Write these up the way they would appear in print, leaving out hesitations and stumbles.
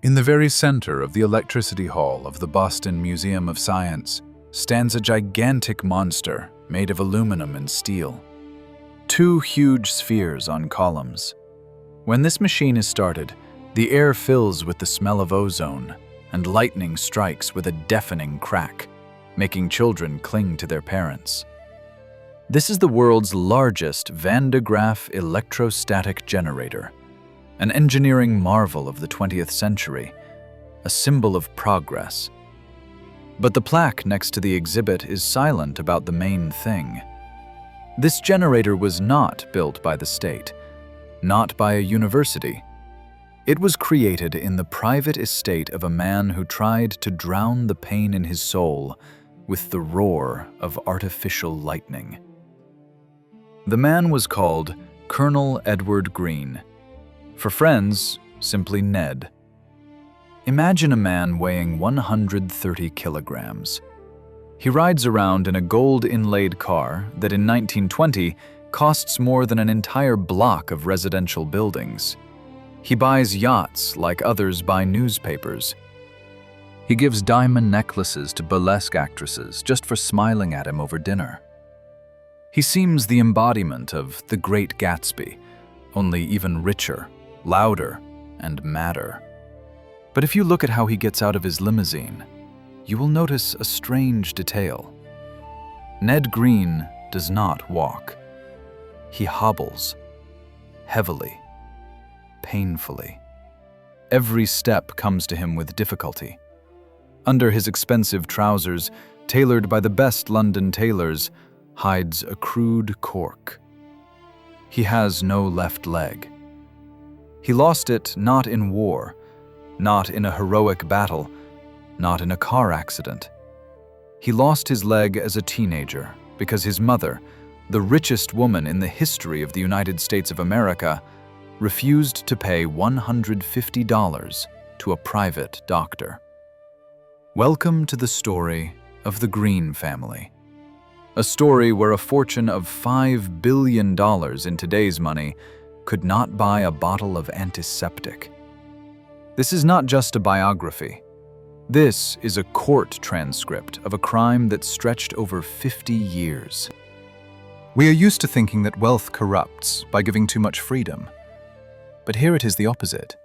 In the very center of the electricity hall of the Boston Museum of Science stands a gigantic monster made of aluminum and steel. Two huge spheres on columns. When this machine is started, the air fills with the smell of ozone, and lightning strikes with a deafening crack, making children cling to their parents. This is the world's largest Van de Graaff electrostatic generator, an engineering marvel of the 20th century, a symbol of progress. But the plaque next to the exhibit is silent about the main thing. This generator was not built by the state, not by a university. It was created in the private estate of a man who tried to drown the pain in his soul with the roar of artificial lightning. The man was called Colonel Edward Green. For friends, simply Ned. Imagine a man weighing 130 kilograms. He rides around in a gold-inlaid car that in 1920 costs more than an entire block of residential buildings. He buys yachts like others buy newspapers. He gives diamond necklaces to burlesque actresses just for smiling at him over dinner. He seems the embodiment of the Great Gatsby, only even richer, louder, and madder. But if you look at how he gets out of his limousine, you will notice a strange detail. Ned Green does not walk. He hobbles, heavily, painfully. Every step comes to him with difficulty. Under his expensive trousers, tailored by the best London tailors, hides a crude cork. He has no left leg. He lost it not in war, not in a heroic battle, not in a car accident. He lost his leg as a teenager because his mother, the richest woman in the history of the United States of America, refused to pay $150 to a private doctor. Welcome to the story of the Green family. A story where a fortune of $5 billion in today's money could not buy a bottle of antiseptic. This is not just a biography. This is a court transcript of a crime that stretched over 50 years. We are used to thinking that wealth corrupts by giving too much freedom. But here it is the opposite.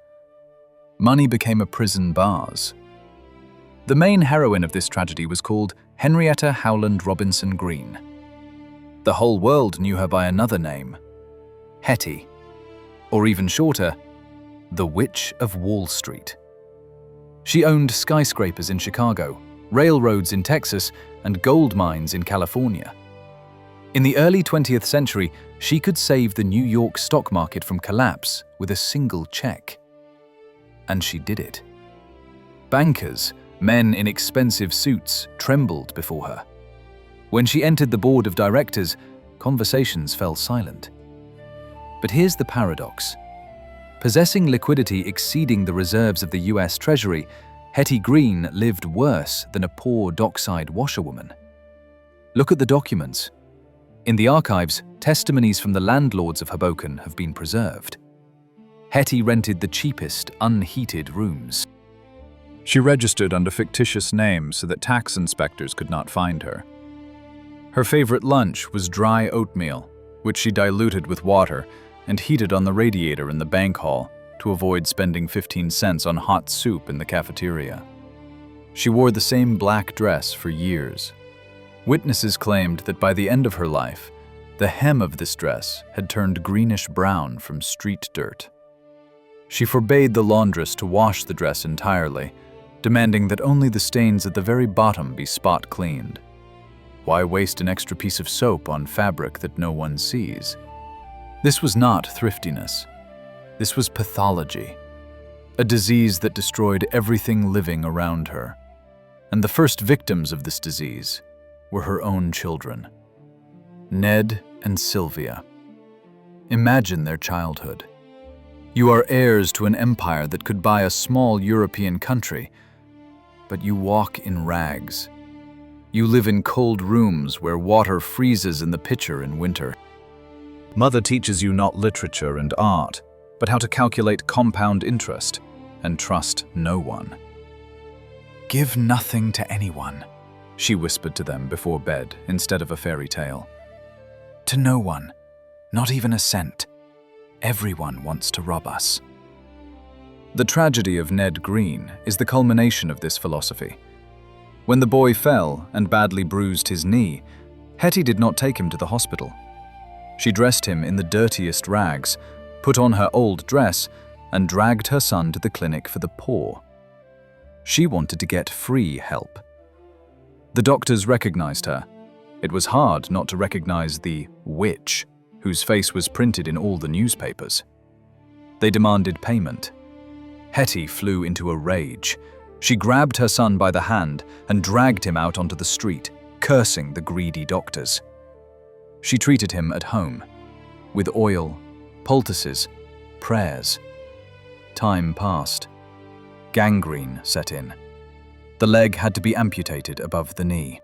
Money became a prison bars. The main heroine of this tragedy was called Henrietta Howland Robinson Green. The whole world knew her by another name, Hetty, or even shorter, the Witch of Wall Street. She owned skyscrapers in Chicago, railroads in Texas, and gold mines in California. In the early 20th century, she could save the New York stock market from collapse with a single check. And she did it. Bankers, men in expensive suits, trembled before her. When she entered the board of directors, conversations fell silent. But here's the paradox. Possessing liquidity exceeding the reserves of the US Treasury, Hetty Green lived worse than a poor dockside washerwoman. Look at the documents. In the archives, testimonies from the landlords of Hoboken have been preserved. Hetty rented the cheapest, unheated rooms. She registered under fictitious names so that tax inspectors could not find her. Her favorite lunch was dry oatmeal, which she diluted with water and heated on the radiator in the bank hall to avoid spending 15 cents on hot soup in the cafeteria. She wore the same black dress for years. Witnesses claimed that by the end of her life, the hem of this dress had turned greenish-brown from street dirt. She forbade the laundress to wash the dress entirely, demanding that only the stains at the very bottom be spot cleaned. Why waste an extra piece of soap on fabric that no one sees? This was not thriftiness. This was pathology, a disease that destroyed everything living around her. And the first victims of this disease were her own children, Ned and Sylvia. Imagine their childhood. You are heirs to an empire that could buy a small European country, but you walk in rags. You live in cold rooms where water freezes in the pitcher in winter. Mother teaches you not literature and art, but how to calculate compound interest. and trust no one. "Give nothing to anyone," she whispered to them before bed instead of a fairy tale. "To no one, not even a cent. Everyone wants to rob us." The tragedy of Ned Green is the culmination of this philosophy. When the boy fell and badly bruised his knee, Hetty did not take him to the hospital. She dressed him in the dirtiest rags, put on her old dress, and dragged her son to the clinic for the poor. She wanted to get free help. The doctors recognized her. It was hard not to recognize the witch, whose face was printed in all the newspapers. They demanded payment. Hetty flew into a rage. She grabbed her son by the hand and dragged him out onto the street, cursing the greedy doctors. She treated him at home, with oil, poultices, prayers. Time passed. Gangrene set in. The leg had to be amputated above the knee.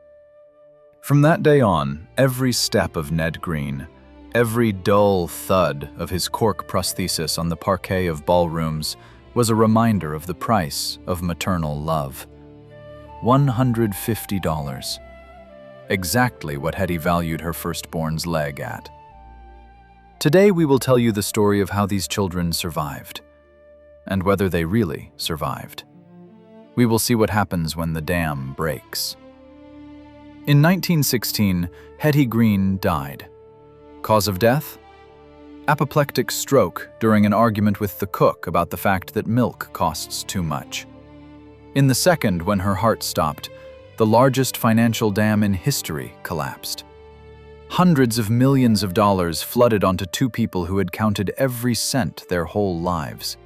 From that day on, every step of Ned Green, every dull thud of his cork prosthesis on the parquet of ballrooms was a reminder of the price of maternal love. $150. Exactly what Hetty valued her firstborn's leg at. Today we will tell you the story of how these children survived, and whether they really survived. We will see what happens when the dam breaks. In 1916, Hetty Green died. Cause of death? Apoplectic stroke during an argument with the cook about the fact that milk costs too much. In the second, when her heart stopped, the largest financial dam in history collapsed. Hundreds of millions of dollars flooded onto two people who had counted every cent their whole lives.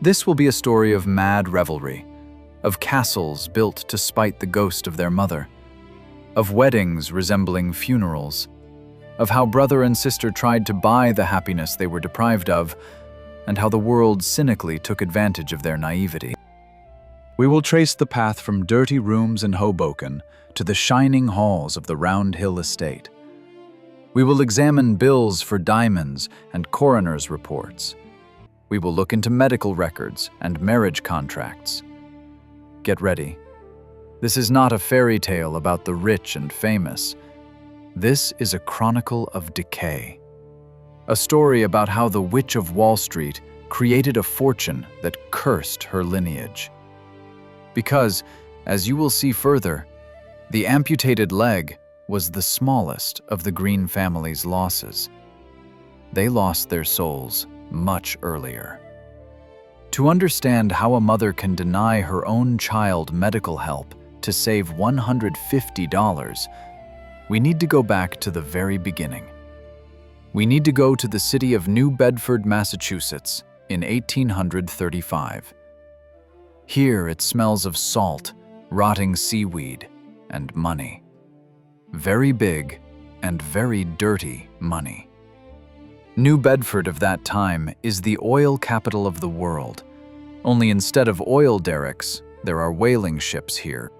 This will be a story of mad revelry, of castles built to spite the ghost of their mother, of weddings resembling funerals, of how brother and sister tried to buy the happiness they were deprived of, and how the world cynically took advantage of their naivety. We will trace the path from dirty rooms in Hoboken to the shining halls of the Round Hill estate. We will examine bills for diamonds and coroner's reports. We will look into medical records and marriage contracts. Get ready. This is not a fairy tale about the rich and famous. This is a chronicle of decay. A story about how the Witch of Wall Street created a fortune that cursed her lineage. Because, as you will see further, the amputated leg was the smallest of the Green family's losses. They lost their souls much earlier. To understand how a mother can deny her own child medical help to save $150, we need to go back to the very beginning. We need to go to the city of New Bedford, Massachusetts, in 1835. Here it smells of salt, rotting seaweed, and money. Very big and very dirty money. New Bedford of that time is the oil capital of the world. Only instead of oil derricks, there are whaling ships here.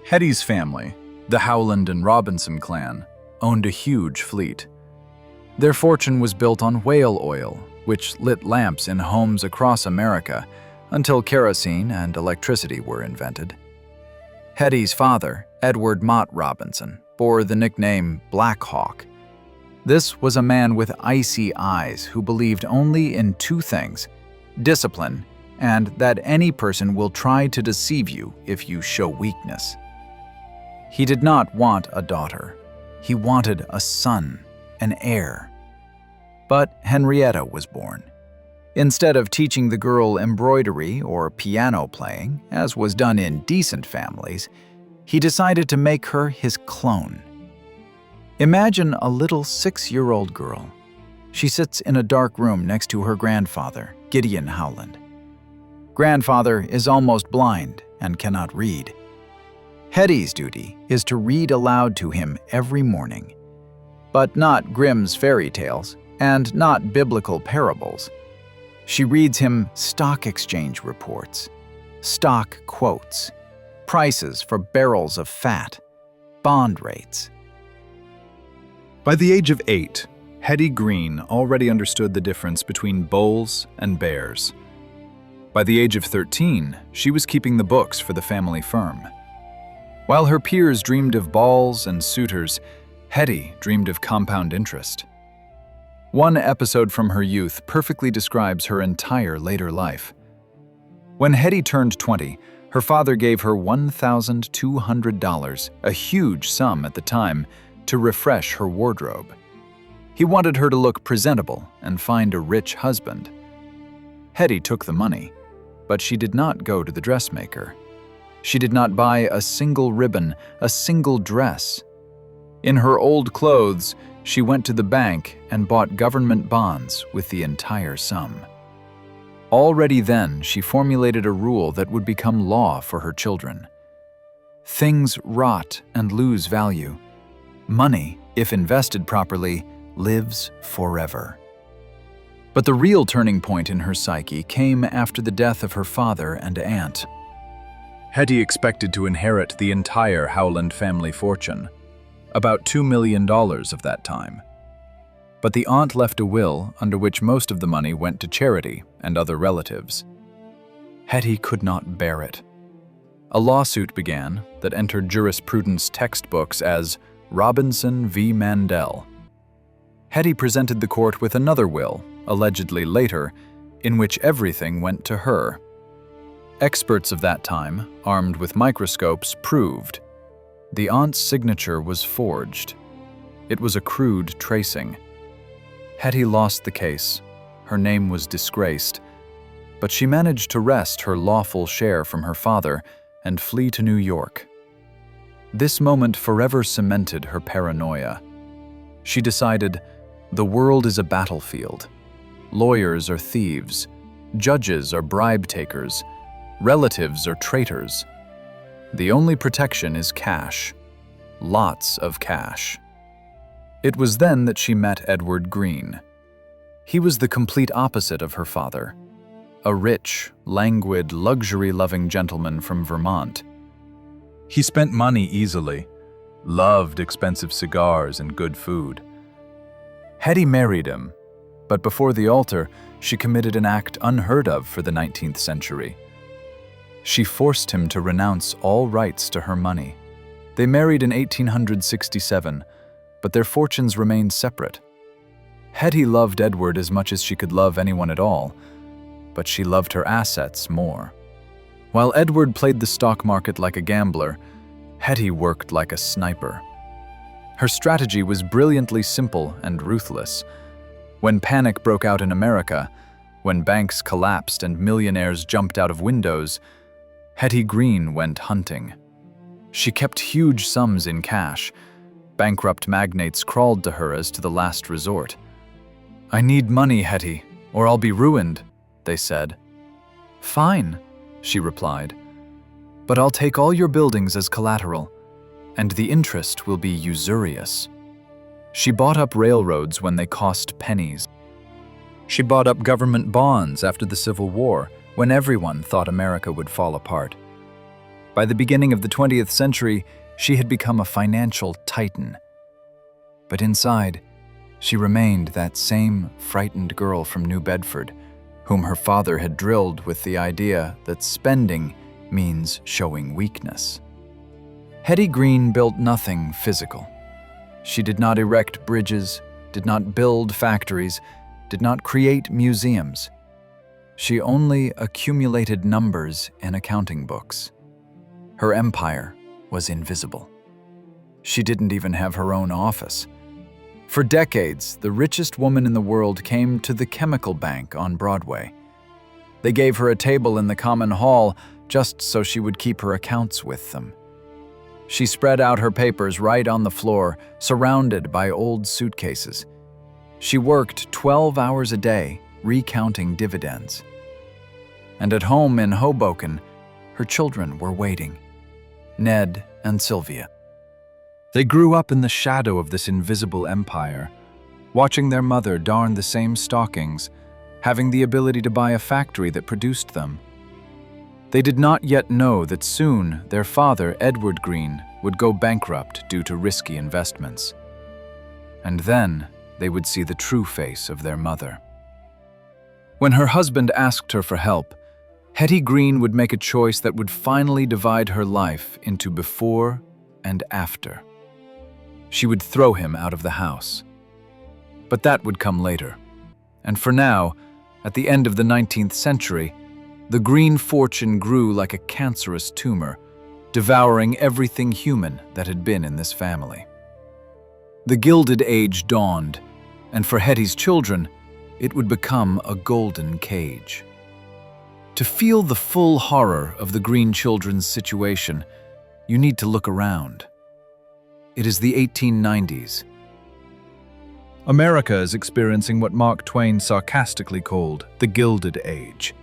Hetty's family, the Howland and Robinson clan, owned a huge fleet. Their fortune was built on whale oil, which lit lamps in homes across America until kerosene and electricity were invented. Hetty's father, Edward Mott Robinson, bore the nickname Black Hawk. This was a man with icy eyes who believed only in two things: discipline and that any person will try to deceive you if you show weakness. He did not want a daughter. He wanted a son, an heir. But Henrietta was born. Instead of teaching the girl embroidery or piano playing, as was done in decent families, he decided to make her his clone. Imagine a little 6-year-old girl. She sits in a dark room next to her grandfather, Gideon Howland. Grandfather is almost blind and cannot read. Hetty's duty is to read aloud to him every morning, but not Grimm's fairy tales and not biblical parables. She reads him stock exchange reports, stock quotes, prices for barrels of fat, bond rates. By the age of 8, Hetty Green already understood the difference between bulls and bears. By the age of 13, she was keeping the books for the family firm. While her peers dreamed of balls and suitors, Hetty dreamed of compound interest. One episode from her youth perfectly describes her entire later life. When Hetty turned 20, her father gave her $1,200, a huge sum at the time, to refresh her wardrobe. He wanted her to look presentable and find a rich husband. Hetty took the money, but she did not go to the dressmaker. She did not buy a single ribbon, a single dress. In her old clothes, she went to the bank and bought government bonds with the entire sum. Already then, she formulated a rule that would become law for her children. Things rot and lose value. Money, if invested properly, lives forever. But the real turning point in her psyche came after the death of her father and aunt. Hetty expected to inherit the entire Howland family fortune, about $2 million of that time. But the aunt left a will under which most of the money went to charity and other relatives. Hetty could not bear it. A lawsuit began that entered jurisprudence textbooks as Robinson v. Mandel. Hetty presented the court with another will, allegedly later, in which everything went to her. Experts of that time, armed with microscopes, proved the aunt's signature was forged. It was a crude tracing. Hetty lost the case. Her name was disgraced, but she managed to wrest her lawful share from her father and flee to New York. This moment forever cemented her paranoia. She decided, the world is a battlefield. Lawyers are thieves. Judges are bribe takers. Relatives are traitors. The only protection is cash. Lots of cash. It was then that she met Edward Green. He was the complete opposite of her father, a rich, languid, luxury-loving gentleman from Vermont. He spent money easily, loved expensive cigars and good food. Hetty married him, but before the altar, she committed an act unheard of for the 19th century. She forced him to renounce all rights to her money. They married in 1867, but their fortunes remained separate. Hetty loved Edward as much as she could love anyone at all, but she loved her assets more. While Edward played the stock market like a gambler, Hetty worked like a sniper. Her strategy was brilliantly simple and ruthless. When panic broke out in America, when banks collapsed and millionaires jumped out of windows, Hetty Green went hunting. She kept huge sums in cash. Bankrupt magnates crawled to her as to the last resort. "I need money, Hetty, or I'll be ruined," they said. "Fine," she replied, "but I'll take all your buildings as collateral, and the interest will be usurious." She bought up railroads when they cost pennies. She bought up government bonds after the Civil War, when everyone thought America would fall apart. By the beginning of the 20th century, she had become a financial titan. But inside, she remained that same frightened girl from New Bedford, whom her father had drilled with the idea that spending means showing weakness. Hetty Green built nothing physical. She did not erect bridges, did not build factories, did not create museums. She only accumulated numbers in accounting books. Her empire was invisible. She didn't even have her own office. For decades, the richest woman in the world came to the chemical bank on Broadway. They gave her a table in the common hall just so she would keep her accounts with them. She spread out her papers right on the floor, surrounded by old suitcases. She worked 12 hours a day, recounting dividends. And at home in Hoboken, her children were waiting, Ned and Sylvia. They grew up in the shadow of this invisible empire, watching their mother darn the same stockings, having the ability to buy a factory that produced them. They did not yet know that soon their father, Edward Green, would go bankrupt due to risky investments. And then they would see the true face of their mother. When her husband asked her for help, Hetty Green would make a choice that would finally divide her life into before and after. She would throw him out of the house. But that would come later. And for now, at the end of the 19th century, the Green fortune grew like a cancerous tumor, devouring everything human that had been in this family. The Gilded Age dawned, and for Hetty's children, it would become a golden cage. To feel the full horror of the Green children's situation, you need to look around. It is the 1890s. America is experiencing what Mark Twain sarcastically called the Gilded Age.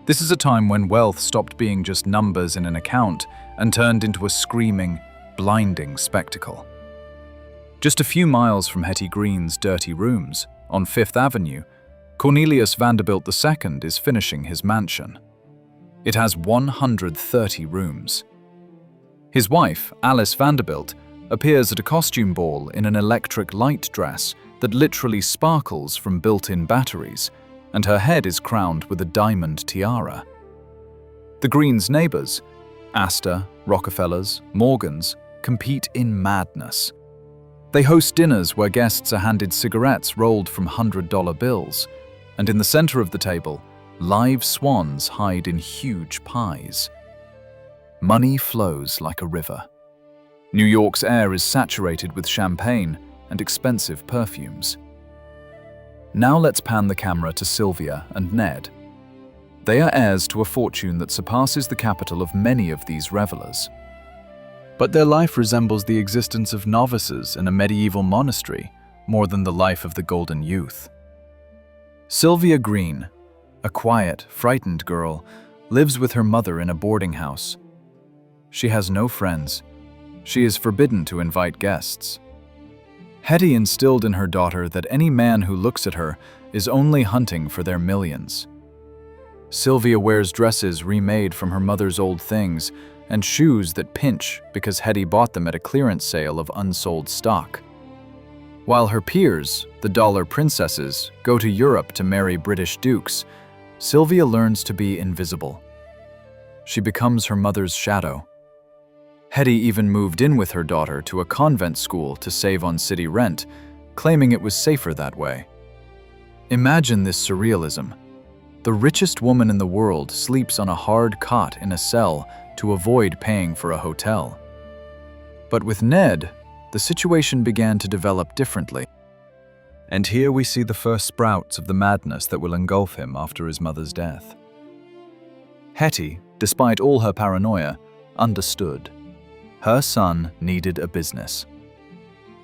This is a time when wealth stopped being just numbers in an account and turned into a screaming, blinding spectacle. Just a few miles from Hetty Green's dirty rooms, on Fifth Avenue, Cornelius Vanderbilt II is finishing his mansion. It has 130 rooms. His wife, Alice Vanderbilt, appears at a costume ball in an electric light dress that literally sparkles from built-in batteries, and her head is crowned with a diamond tiara. The Greens' neighbors, Astor, Rockefellers, Morgans, compete in madness. They host dinners where guests are handed cigarettes rolled from $100 bills, and in the center of the table, live swans hide in huge pies. Money flows like a river. New York's air is saturated with champagne and expensive perfumes. Now let's pan the camera to Sylvia and Ned. They are heirs to a fortune that surpasses the capital of many of these revelers. But their life resembles the existence of novices in a medieval monastery more than the life of the golden youth. Sylvia Green, a quiet, frightened girl, lives with her mother in a boarding house. She has no friends. She is forbidden to invite guests. Hetty instilled in her daughter that any man who looks at her is only hunting for their millions. Sylvia wears dresses remade from her mother's old things and shoes that pinch because Hetty bought them at a clearance sale of unsold stock. While her peers, the dollar princesses, go to Europe to marry British dukes, Sylvia learns to be invisible. She becomes her mother's shadow. Hetty even moved in with her daughter to a convent school to save on city rent, claiming it was safer that way. Imagine this surrealism. The richest woman in the world sleeps on a hard cot in a cell to avoid paying for a hotel. But with Ned, the situation began to develop differently. And here we see the first sprouts of the madness that will engulf him after his mother's death. Hetty, despite all her paranoia, understood. Her son needed a business.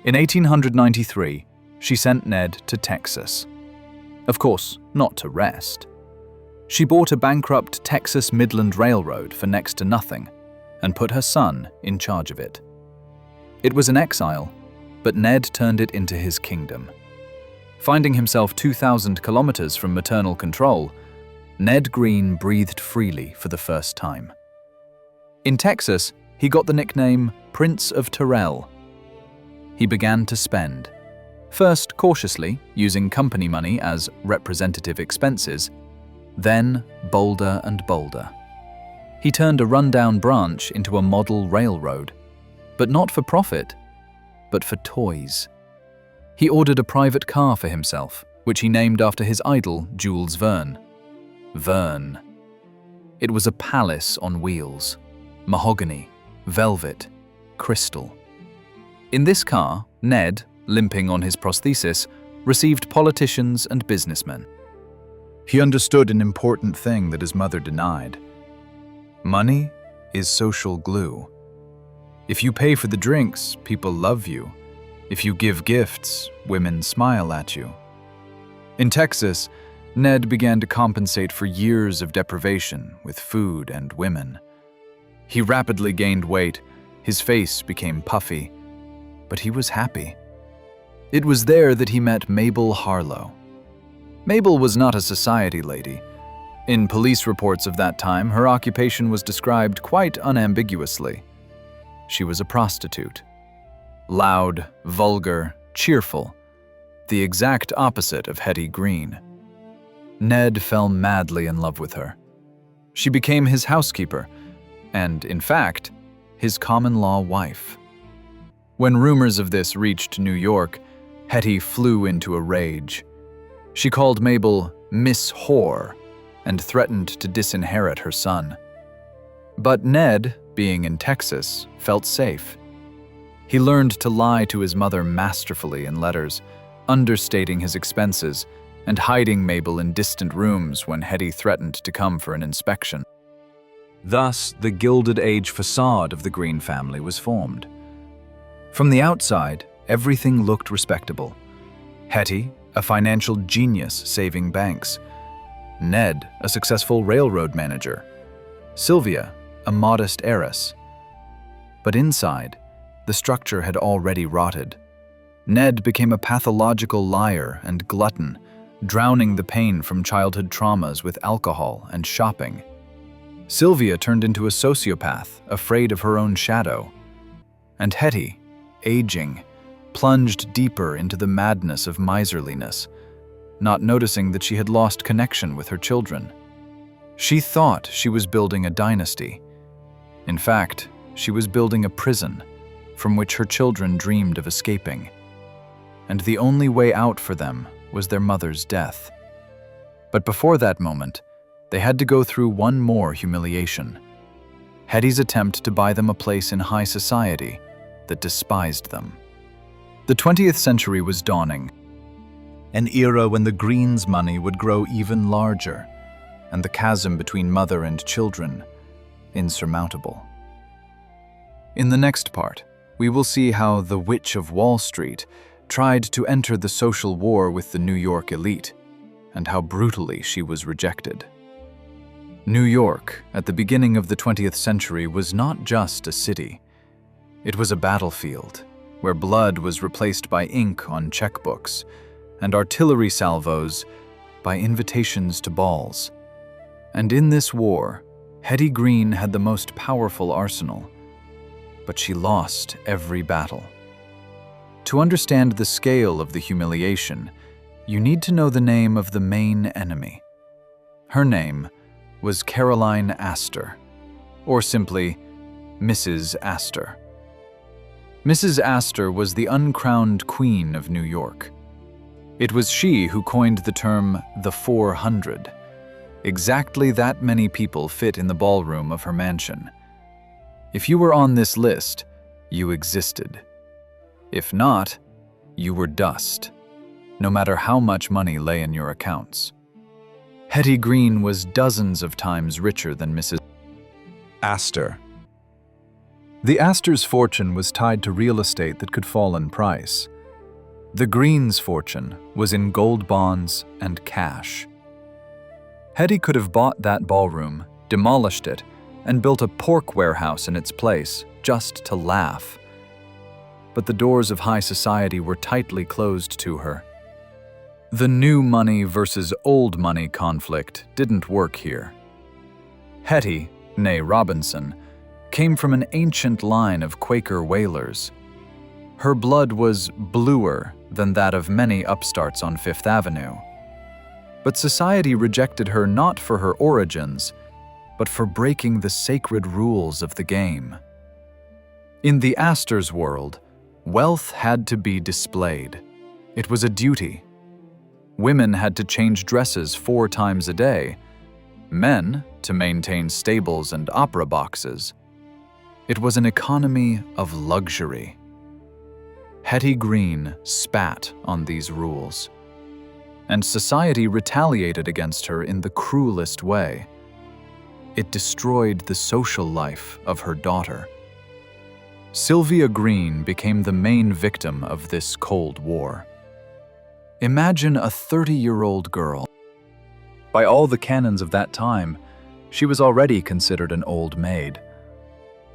In 1893, she sent Ned to Texas. Of course, not to rest. She bought a bankrupt Texas Midland Railroad for next to nothing and put her son in charge of it. It was an exile, but Ned turned it into his kingdom. Finding himself 2,000 kilometers from maternal control, Ned Green breathed freely for the first time. In Texas, he got the nickname Prince of Terrell. He began to spend, first cautiously, using company money as representative expenses, then bolder and bolder. He turned a rundown branch into a model railroad, but not for profit, but for toys. He ordered a private car for himself, which he named after his idol, Jules Verne. Verne. It was a palace on wheels, mahogany, velvet, crystal. In this car, Ned, limping on his prosthesis, received politicians and businessmen. He understood an important thing that his mother denied. Money is social glue. If you pay for the drinks, people love you. If you give gifts, women smile at you. In Texas, Ned began to compensate for years of deprivation with food and women. He rapidly gained weight, his face became puffy, but he was happy. It was there that he met Mabel Harlow. Mabel was not a society lady. In police reports of that time, her occupation was described quite unambiguously. She was a prostitute. Loud, vulgar, cheerful, the exact opposite of Hetty Green. Ned fell madly in love with her. She became his housekeeper, and, in fact, his common-law wife. When rumors of this reached New York, Hetty flew into a rage. She called Mabel Miss Whore and threatened to disinherit her son. But Ned, being in Texas, felt safe. He learned to lie to his mother masterfully in letters, understating his expenses and hiding Mabel in distant rooms when Hetty threatened to come for an inspection. Thus, the Gilded Age facade of the Green family was formed. From the outside, everything looked respectable. Hetty, a financial genius saving banks. Ned, a successful railroad manager. Sylvia, a modest heiress. But inside, the structure had already rotted. Ned became a pathological liar and glutton, drowning the pain from childhood traumas with alcohol and shopping. Sylvia turned into a sociopath, afraid of her own shadow. And Hetty, aging, plunged deeper into the madness of miserliness, not noticing that she had lost connection with her children. She thought she was building a dynasty. In fact, she was building a prison from which her children dreamed of escaping. And the only way out for them was their mother's death. But before that moment, they had to go through one more humiliation. Hetty's attempt to buy them a place in high society that despised them. The 20th century was dawning, an era when the Greens' money would grow even larger, and the chasm between mother and children insurmountable. In the next part, we will see how the Witch of Wall Street tried to enter the social war with the New York elite, and how brutally she was rejected. New York, at the beginning of the 20th century, was not just a city. It was a battlefield, where blood was replaced by ink on checkbooks, and artillery salvos by invitations to balls. And in this war, Hetty Green had the most powerful arsenal, but she lost every battle. To understand the scale of the humiliation, you need to know the name of the main enemy. Her name was Caroline Astor, or simply Mrs. Astor. Mrs. Astor was the uncrowned queen of New York. It was she who coined the term the 400. Exactly that many people fit in the ballroom of her mansion. If you were on this list, you existed. If not, you were dust, no matter how much money lay in your accounts. Hetty Green was dozens of times richer than Mrs. Astor. The Astor's fortune was tied to real estate that could fall in price. The Greens' fortune was in gold bonds and cash. Hetty could have bought that ballroom, demolished it, and built a pork warehouse in its place, just to laugh. But the doors of high society were tightly closed to her. The new money versus old money conflict didn't work here. Hetty, née Robinson, came from an ancient line of Quaker whalers. Her blood was bluer than that of many upstarts on Fifth Avenue. But society rejected her not for her origins, but for breaking the sacred rules of the game. In the Astor's world, wealth had to be displayed. It was a duty. Women had to change dresses 4 times a day, men to maintain stables and opera boxes. It was an economy of luxury. Hetty Green spat on these rules, and society retaliated against her in the cruelest way. It destroyed the social life of her daughter. Sylvia Green became the main victim of this Cold War. Imagine a 30-year-old girl. By all the canons of that time, she was already considered an old maid.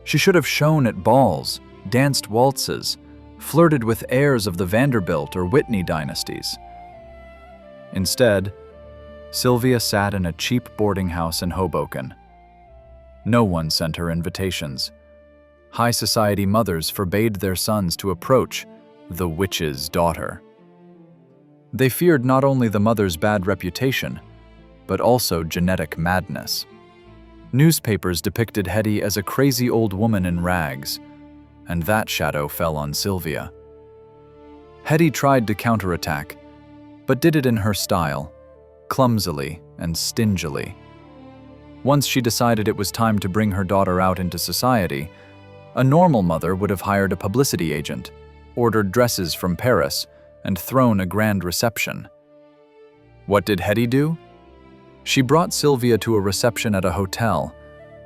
She should have shone at balls, danced waltzes, flirted with heirs of the Vanderbilt or Whitney dynasties. Instead, Sylvia sat in a cheap boarding house in Hoboken. No one sent her invitations. High society mothers forbade their sons to approach the witch's daughter. They feared not only the mother's bad reputation, but also genetic madness. Newspapers depicted Hetty as a crazy old woman in rags, and that shadow fell on Sylvia. Hetty tried to counterattack, but did it in her style, clumsily and stingily. Once she decided it was time to bring her daughter out into society, a normal mother would have hired a publicity agent, ordered dresses from Paris, and thrown a grand reception. What did Hetty do? She brought Sylvia to a reception at a hotel,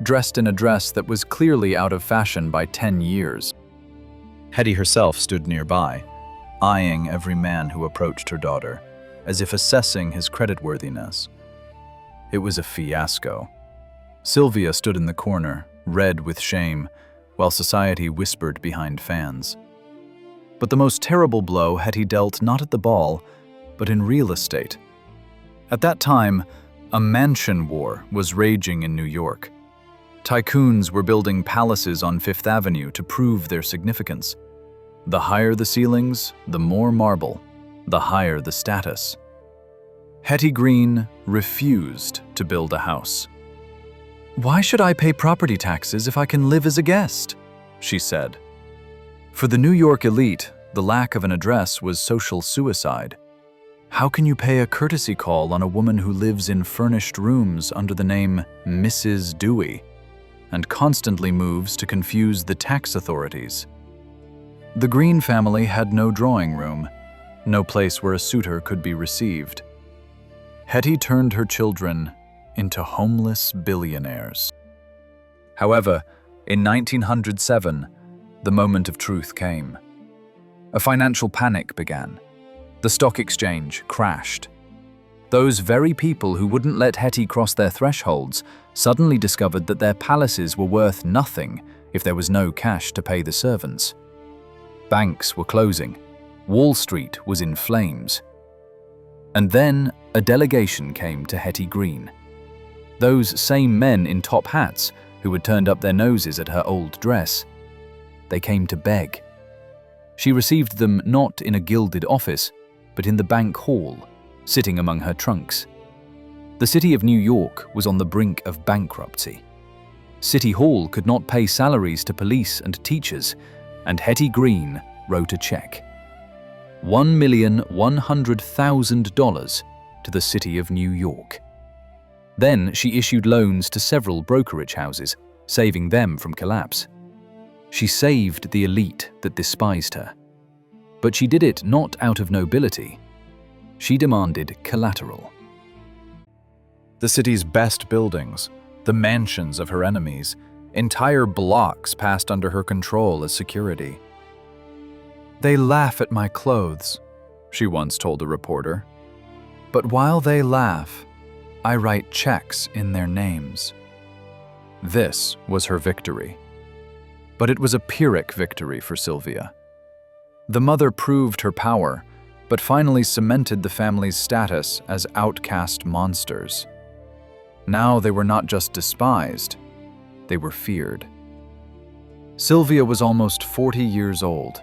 dressed in a dress that was clearly out of fashion by 10 years. Hetty herself stood nearby, eyeing every man who approached her daughter, as if assessing his creditworthiness. It was a fiasco. Sylvia stood in the corner, red with shame, while society whispered behind fans. But the most terrible blow Hetty dealt not at the ball, but in real estate. At that time, a mansion war was raging in New York. Tycoons were building palaces on Fifth Avenue to prove their significance. The higher the ceilings, the more marble, the higher the status. Hetty Green refused to build a house. "Why should I pay property taxes if I can live as a guest?" she said. For the New York elite, the lack of an address was social suicide. How can you pay a courtesy call on a woman who lives in furnished rooms under the name Mrs. Dewey and constantly moves to confuse the tax authorities? The Green family had no drawing room, no place where a suitor could be received. Hetty turned her children into homeless billionaires. However, in 1907, the moment of truth came. A financial panic began. The stock exchange crashed. Those very people who wouldn't let Hetty cross their thresholds suddenly discovered that their palaces were worth nothing if there was no cash to pay the servants. Banks were closing. Wall Street was in flames. And then a delegation came to Hetty Green. Those same men in top hats who had turned up their noses at her old dress. They came to beg. She received them not in a gilded office, but in the bank hall, sitting among her trunks. The city of New York was on the brink of bankruptcy. City Hall could not pay salaries to police and teachers, and Hetty Green wrote a check. $1,100,000 to the city of New York. Then she issued loans to several brokerage houses, saving them from collapse. She saved the elite that despised her. But she did it not out of nobility. She demanded collateral. The city's best buildings, the mansions of her enemies, entire blocks passed under her control as security. "They laugh at my clothes," she once told a reporter. "But while they laugh, I write checks in their names." This was her victory. But it was a Pyrrhic victory for Sylvia. The mother proved her power, but finally cemented the family's status as outcast monsters. Now they were not just despised, they were feared. Sylvia was almost 40 years old.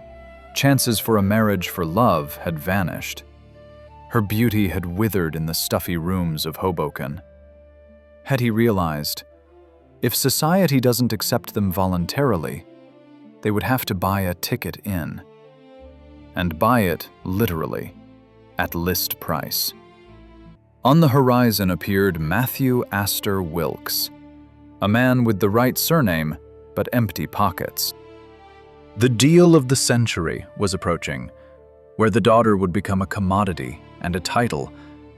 Chances for a marriage for love had vanished. Her beauty had withered in the stuffy rooms of Hoboken. Hetty realized, if society doesn't accept them voluntarily, they would have to buy a ticket in. And buy it literally, at list price. On the horizon appeared Matthew Astor Wilkes, a man with the right surname but empty pockets. The deal of the century was approaching, where the daughter would become a commodity and a title,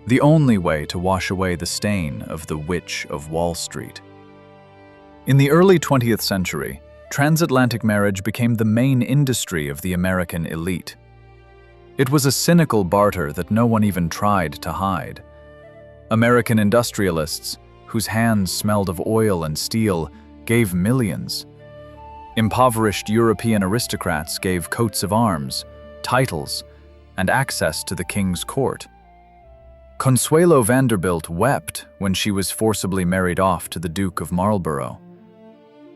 the only way to wash away the stain of the Witch of Wall Street. In the early 20th century, transatlantic marriage became the main industry of the American elite. It was a cynical barter that no one even tried to hide. American industrialists, whose hands smelled of oil and steel, gave millions. Impoverished European aristocrats gave coats of arms, titles, and access to the king's court. Consuelo Vanderbilt wept when she was forcibly married off to the Duke of Marlborough.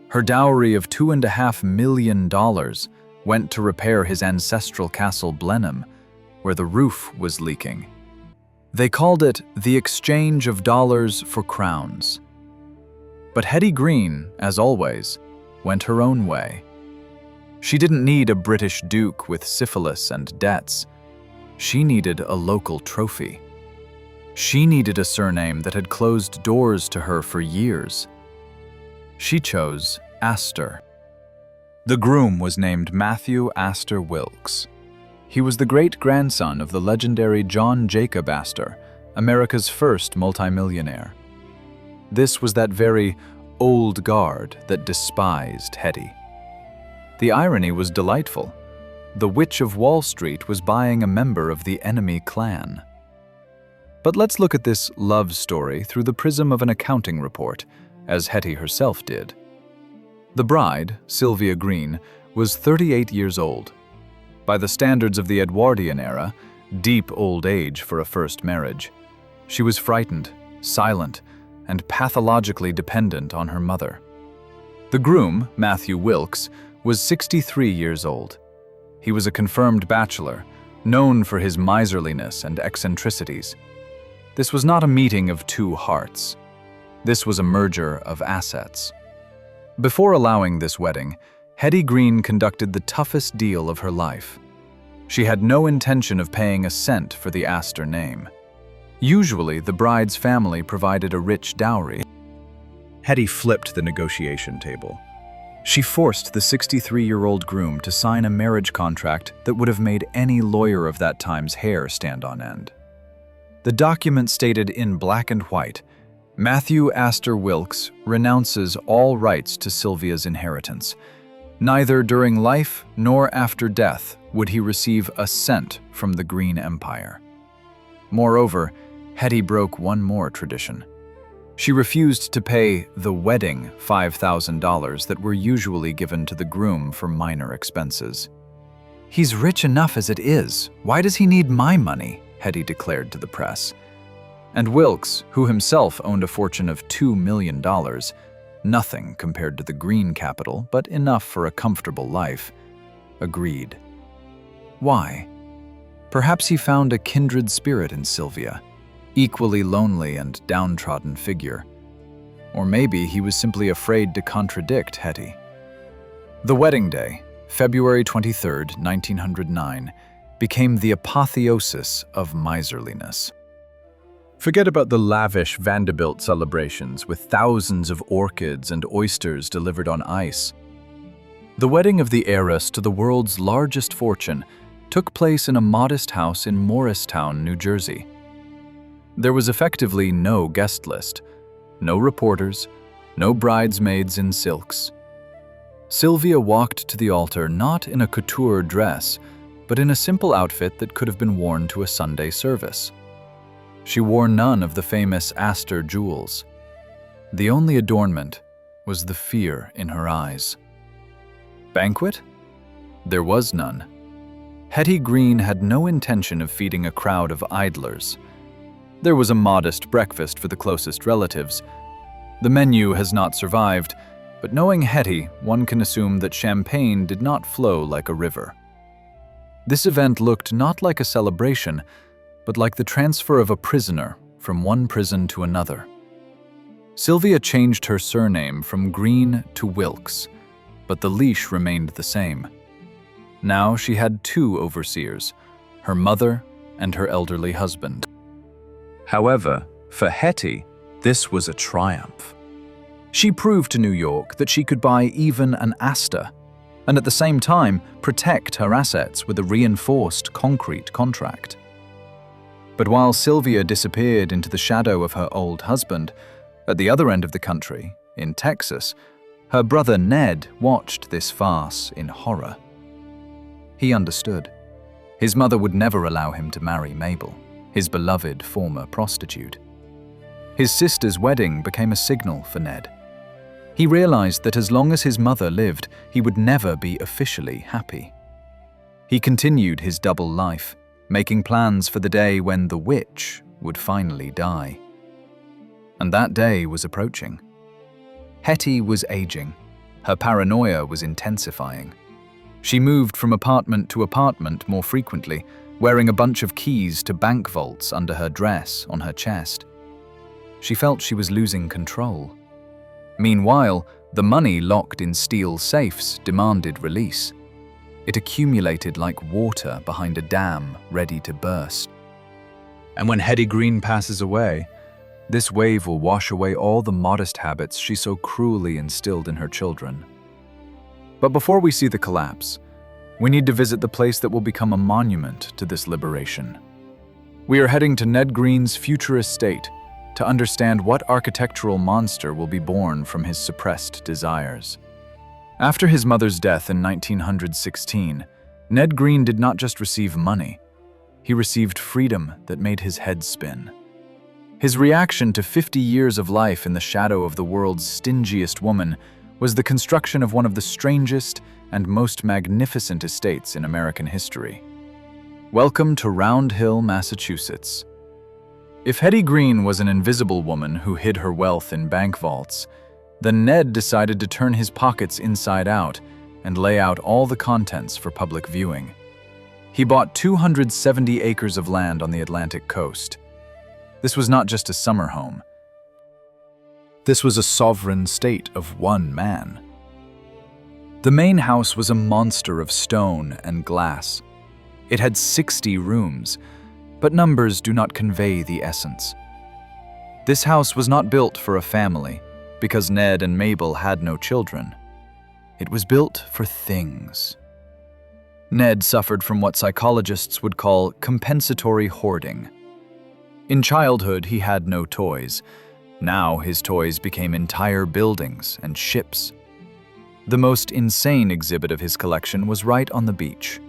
Her dowry of $2.5 million went to repair his ancestral castle Blenheim, where the roof was leaking. They called it the exchange of dollars for crowns. But Hetty Green, as always, went her own way. She didn't need a British duke with syphilis and debts. She needed a local trophy. She needed a surname that had closed doors to her for years. She chose Astor. The groom was named Matthew Astor Wilkes. He was the great-grandson of the legendary John Jacob Astor, America's first multimillionaire. This was that very old guard that despised Hetty. The irony was delightful. The Witch of Wall Street was buying a member of the enemy clan. But let's look at this love story through the prism of an accounting report, as Hetty herself did. The bride, Sylvia Green, was 38 years old. By the standards of the Edwardian era, deep old age for a first marriage. She was frightened, silent, and pathologically dependent on her mother. The groom, Matthew Wilkes, was 63 years old. He was a confirmed bachelor, known for his miserliness and eccentricities. This was not a meeting of two hearts. This was a merger of assets. Before allowing this wedding, Hetty Green conducted the toughest deal of her life. She had no intention of paying a cent for the Astor name. Usually, the bride's family provided a rich dowry. Hetty flipped the negotiation table. She forced the 63-year-old groom to sign a marriage contract that would have made any lawyer of that time's hair stand on end. The document stated in black and white, Matthew Astor Wilkes renounces all rights to Sylvia's inheritance. Neither during life nor after death would he receive a cent from the Green Empire. Moreover, Hetty broke one more tradition. She refused to pay the wedding $5,000 that were usually given to the groom for minor expenses. "He's rich enough as it is. Why does he need my money?" Hetty declared to the press. And Wilkes, who himself owned a fortune of $2 million, nothing compared to the Green capital, but enough for a comfortable life, agreed. Why? Perhaps he found a kindred spirit in Sylvia, equally lonely and downtrodden figure. Or maybe he was simply afraid to contradict Hetty. The wedding day, February 23, 1909, became the apotheosis of miserliness. Forget about the lavish Vanderbilt celebrations with thousands of orchids and oysters delivered on ice. The wedding of the heiress to the world's largest fortune took place in a modest house in Morristown, New Jersey. There was effectively no guest list, no reporters, no bridesmaids in silks. Sylvia walked to the altar not in a couture dress, but in a simple outfit that could have been worn to a Sunday service. She wore none of the famous Astor jewels. The only adornment was the fear in her eyes. Banquet? There was none. Hetty Green had no intention of feeding a crowd of idlers. There was a modest breakfast for the closest relatives. The menu has not survived, but knowing Hetty, one can assume that champagne did not flow like a river. This event looked not like a celebration, but like the transfer of a prisoner from one prison to another. Sylvia changed her surname from Green to Wilkes, but the leash remained the same. Now she had two overseers, her mother and her elderly husband. However, for Hetty, this was a triumph. She proved to New York that she could buy even an Astor, and at the same time protect her assets with a reinforced concrete contract. But while Sylvia disappeared into the shadow of her old husband, at the other end of the country, in Texas, her brother Ned watched this farce in horror. He understood. His mother would never allow him to marry Mabel, his beloved former prostitute. His sister's wedding became a signal for Ned. He realized that as long as his mother lived, he would never be officially happy. He continued his double life, making plans for the day when the witch would finally die. And that day was approaching. Hetty was aging. Her paranoia was intensifying. She moved from apartment to apartment more frequently, wearing a bunch of keys to bank vaults under her dress on her chest. She felt she was losing control. Meanwhile, the money locked in steel safes demanded release. It accumulated like water behind a dam ready to burst. And when Hetty Green passes away, this wave will wash away all the modest habits she so cruelly instilled in her children. But before we see the collapse, we need to visit the place that will become a monument to this liberation. We are heading to Ned Green's future estate to understand what architectural monster will be born from his suppressed desires. After his mother's death in 1916, Ned Green did not just receive money, he received freedom that made his head spin. His reaction to 50 years of life in the shadow of the world's stingiest woman was the construction of one of the strangest and most magnificent estates in American history. Welcome to Round Hill, Massachusetts. If Hetty Green was an invisible woman who hid her wealth in bank vaults, then Ned decided to turn his pockets inside out and lay out all the contents for public viewing. He bought 270 acres of land on the Atlantic coast. This was not just a summer home. This was a sovereign state of one man. The main house was a monster of stone and glass. It had 60 rooms, but numbers do not convey the essence. This house was not built for a family, because Ned and Mabel had no children. It was built for things. Ned suffered from what psychologists would call compensatory hoarding. In childhood, he had no toys. Now his toys became entire buildings and ships. The most insane exhibit of his collection was right on the beach.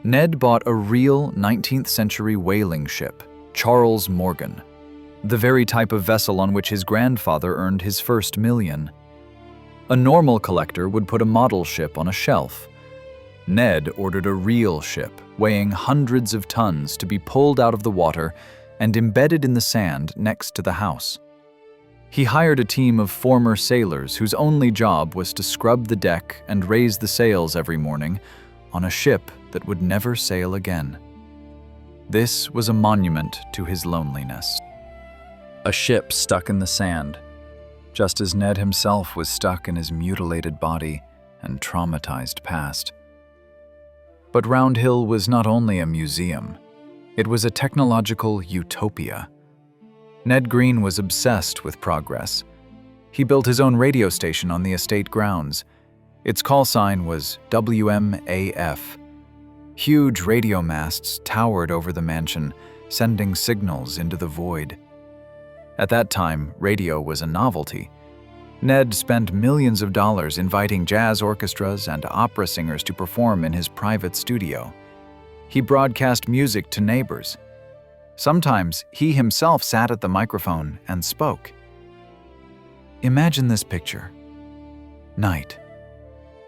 Ned bought a real 19th century whaling ship, Charles Morgan, the very type of vessel on which his grandfather earned his first million. A normal collector would put a model ship on a shelf. Ned ordered a real ship, weighing hundreds of tons, to be pulled out of the water and embedded in the sand next to the house. He hired a team of former sailors whose only job was to scrub the deck and raise the sails every morning on a ship that would never sail again. This was a monument to his loneliness. A ship stuck in the sand, just as Ned himself was stuck in his mutilated body and traumatized past. But Round Hill was not only a museum, it was a technological utopia. Ned Green was obsessed with progress. He built his own radio station on the estate grounds. Its call sign was WMAF. Huge radio masts towered over the mansion, sending signals into the void. At that time, radio was a novelty. Ned spent millions of dollars inviting jazz orchestras and opera singers to perform in his private studio. He broadcast music to neighbors. Sometimes he himself sat at the microphone and spoke. Imagine this picture. Night.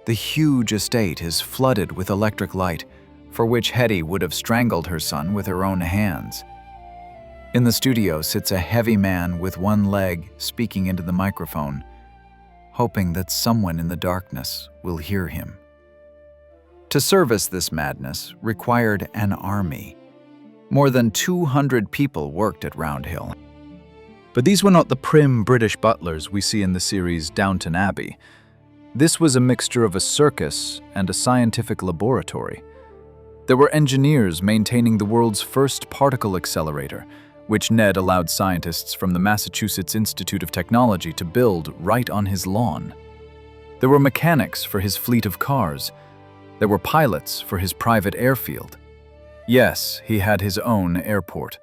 The huge estate is flooded with electric light, for which Hetty would have strangled her son with her own hands. In the studio sits a heavy man with one leg speaking into the microphone, hoping that someone in the darkness will hear him. To service this madness required an army. More than 200 people worked at Round Hill. But these were not the prim British butlers we see in the series Downton Abbey. This was a mixture of a circus and a scientific laboratory. There were engineers maintaining the world's first particle accelerator, which Ned allowed scientists from the Massachusetts Institute of Technology to build right on his lawn. There were mechanics for his fleet of cars. There were pilots for his private airfield. Yes, he had his own airport.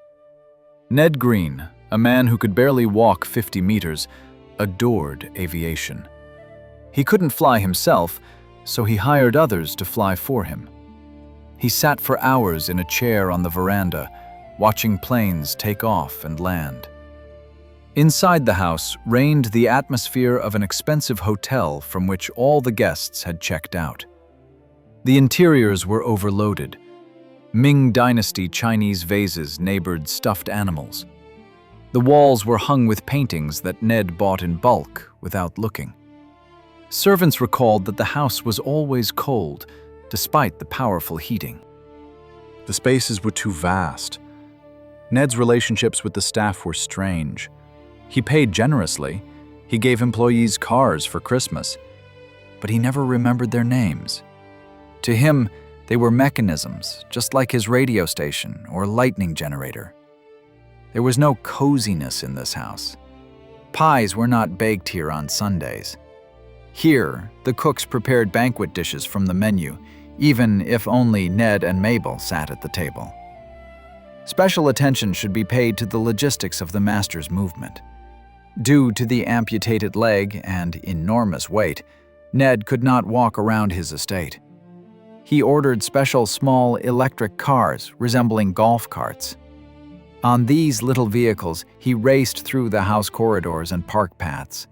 Ned Green, a man who could barely walk 50 meters, adored aviation. He couldn't fly himself, so he hired others to fly for him. He sat for hours in a chair on the veranda, watching planes take off and land. Inside the house reigned the atmosphere of an expensive hotel from which all the guests had checked out. The interiors were overloaded. Ming Dynasty Chinese vases neighbored stuffed animals. The walls were hung with paintings that Ned bought in bulk without looking. Servants recalled that the house was always cold, despite the powerful heating. The spaces were too vast. Ned's relationships with the staff were strange. He paid generously. He gave employees cars for Christmas, but he never remembered their names. To him, they were mechanisms, just like his radio station or lightning generator. There was no coziness in this house. Pies were not baked here on Sundays. Here, the cooks prepared banquet dishes from the menu, even if only Ned and Mabel sat at the table. Special attention should be paid to the logistics of the master's movement. Due to the amputated leg and enormous weight, Ned could not walk around his estate. He ordered special small electric cars resembling golf carts. On these little vehicles, he raced through the house corridors and park paths.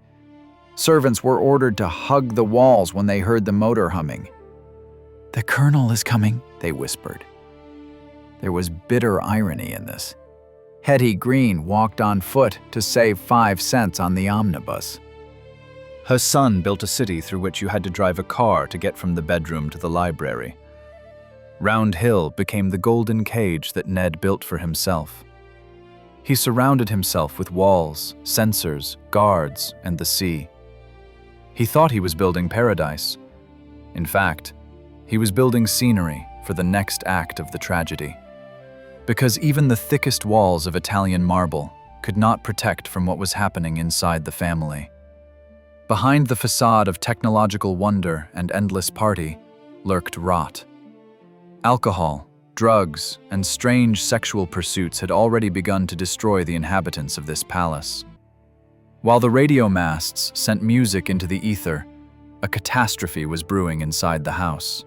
Servants were ordered to hug the walls when they heard the motor humming. "The Colonel is coming," they whispered. There was bitter irony in this. Hetty Green walked on foot to save 5 cents on the omnibus. Her son built a city through which you had to drive a car to get from the bedroom to the library. Round Hill became the golden cage that Ned built for himself. He surrounded himself with walls, sensors, guards, and the sea. He thought he was building paradise. In fact, he was building scenery for the next act of the tragedy. Because even the thickest walls of Italian marble could not protect from what was happening inside the family. Behind the facade of technological wonder and endless party lurked rot. Alcohol, drugs, and strange sexual pursuits had already begun to destroy the inhabitants of this palace. While the radio masts sent music into the ether, a catastrophe was brewing inside the house.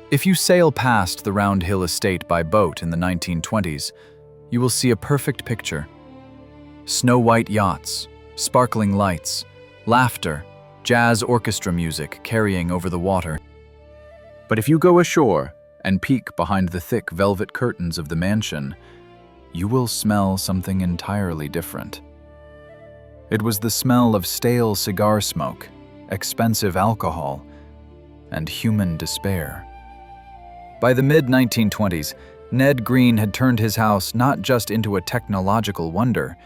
If you sail past the Round Hill estate by boat in the 1920s, you will see a perfect picture. Snow-white yachts, sparkling lights, laughter, jazz orchestra music carrying over the water. But if you go ashore and peek behind the thick velvet curtains of the mansion, you will smell something entirely different. It was the smell of stale cigar smoke, expensive alcohol, and human despair. By the mid-1920s, Ned Green had turned his house not just into a technological wonder,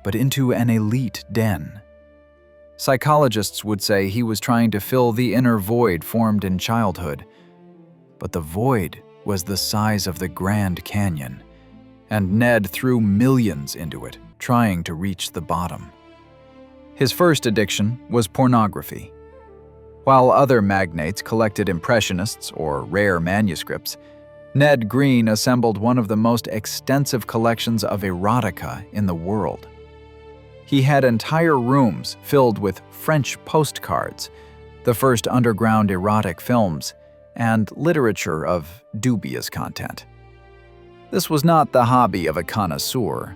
but into an elite den. Psychologists would say he was trying to fill the inner void formed in childhood. But the void was the size of the Grand Canyon, and Ned threw millions into it, trying to reach the bottom. His first addiction was pornography. While other magnates collected impressionists or rare manuscripts, Ned Green assembled one of the most extensive collections of erotica in the world. He had entire rooms filled with French postcards, the first underground erotic films, and literature of dubious content. This was not the hobby of a connoisseur.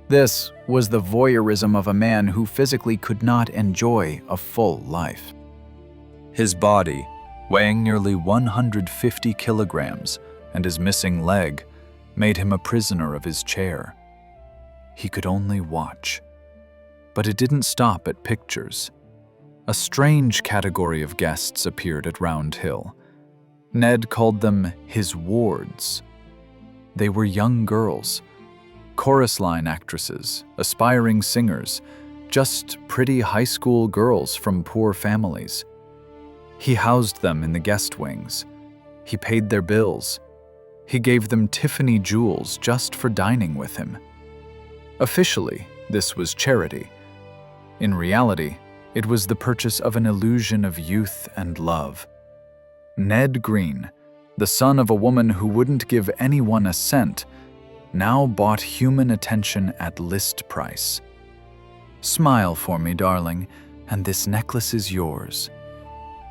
This was the voyeurism of a man who physically could not enjoy a full life. His body, weighing nearly 150 kilograms, and his missing leg, made him a prisoner of his chair. He could only watch. But it didn't stop at pictures. A strange category of guests appeared at Round Hill. Ned called them his wards. They were young girls, chorus line actresses, aspiring singers, just pretty high school girls from poor families. He housed them in the guest wings. He paid their bills. He gave them Tiffany jewels just for dining with him. Officially, this was charity. In reality, it was the purchase of an illusion of youth and love. Ned Green, the son of a woman who wouldn't give anyone a cent, now bought human attention at list price. "Smile for me, darling, and this necklace is yours."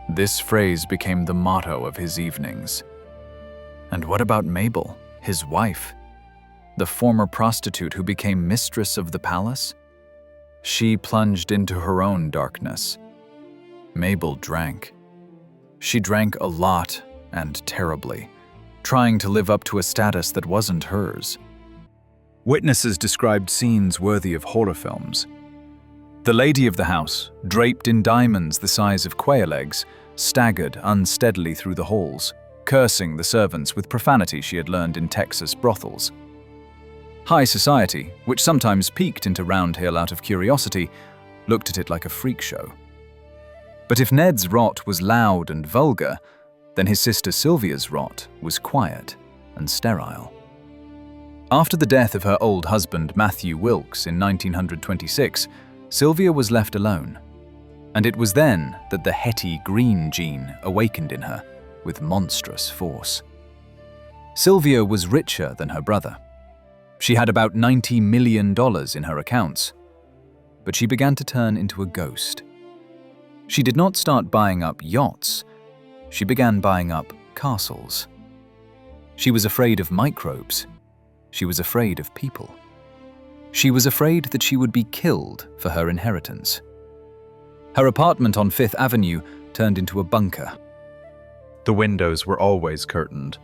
This phrase became the motto of his evenings. And what about Mabel, his wife? The former prostitute who became mistress of the palace? She plunged into her own darkness. Mabel drank. She drank a lot and terribly, trying to live up to a status that wasn't hers. Witnesses described scenes worthy of horror films. The lady of the house, draped in diamonds the size of quail eggs, staggered unsteadily through the halls, cursing the servants with profanity she had learned in Texas brothels. High society, which sometimes peeked into Round Hill out of curiosity, looked at it like a freak show. But if Ned's rot was loud and vulgar, then his sister Sylvia's rot was quiet and sterile. After the death of her old husband Matthew Wilkes in 1926, Sylvia was left alone. And it was then that the Hetty green gene awakened in her with monstrous force. Sylvia was richer than her brother. She had about $90 million in her accounts. But she began to turn into a ghost. She did not start buying up yachts. She began buying up castles. She was afraid of microbes. She was afraid of people. She was afraid that she would be killed for her inheritance. Her apartment on Fifth Avenue turned into a bunker. The windows were always curtained.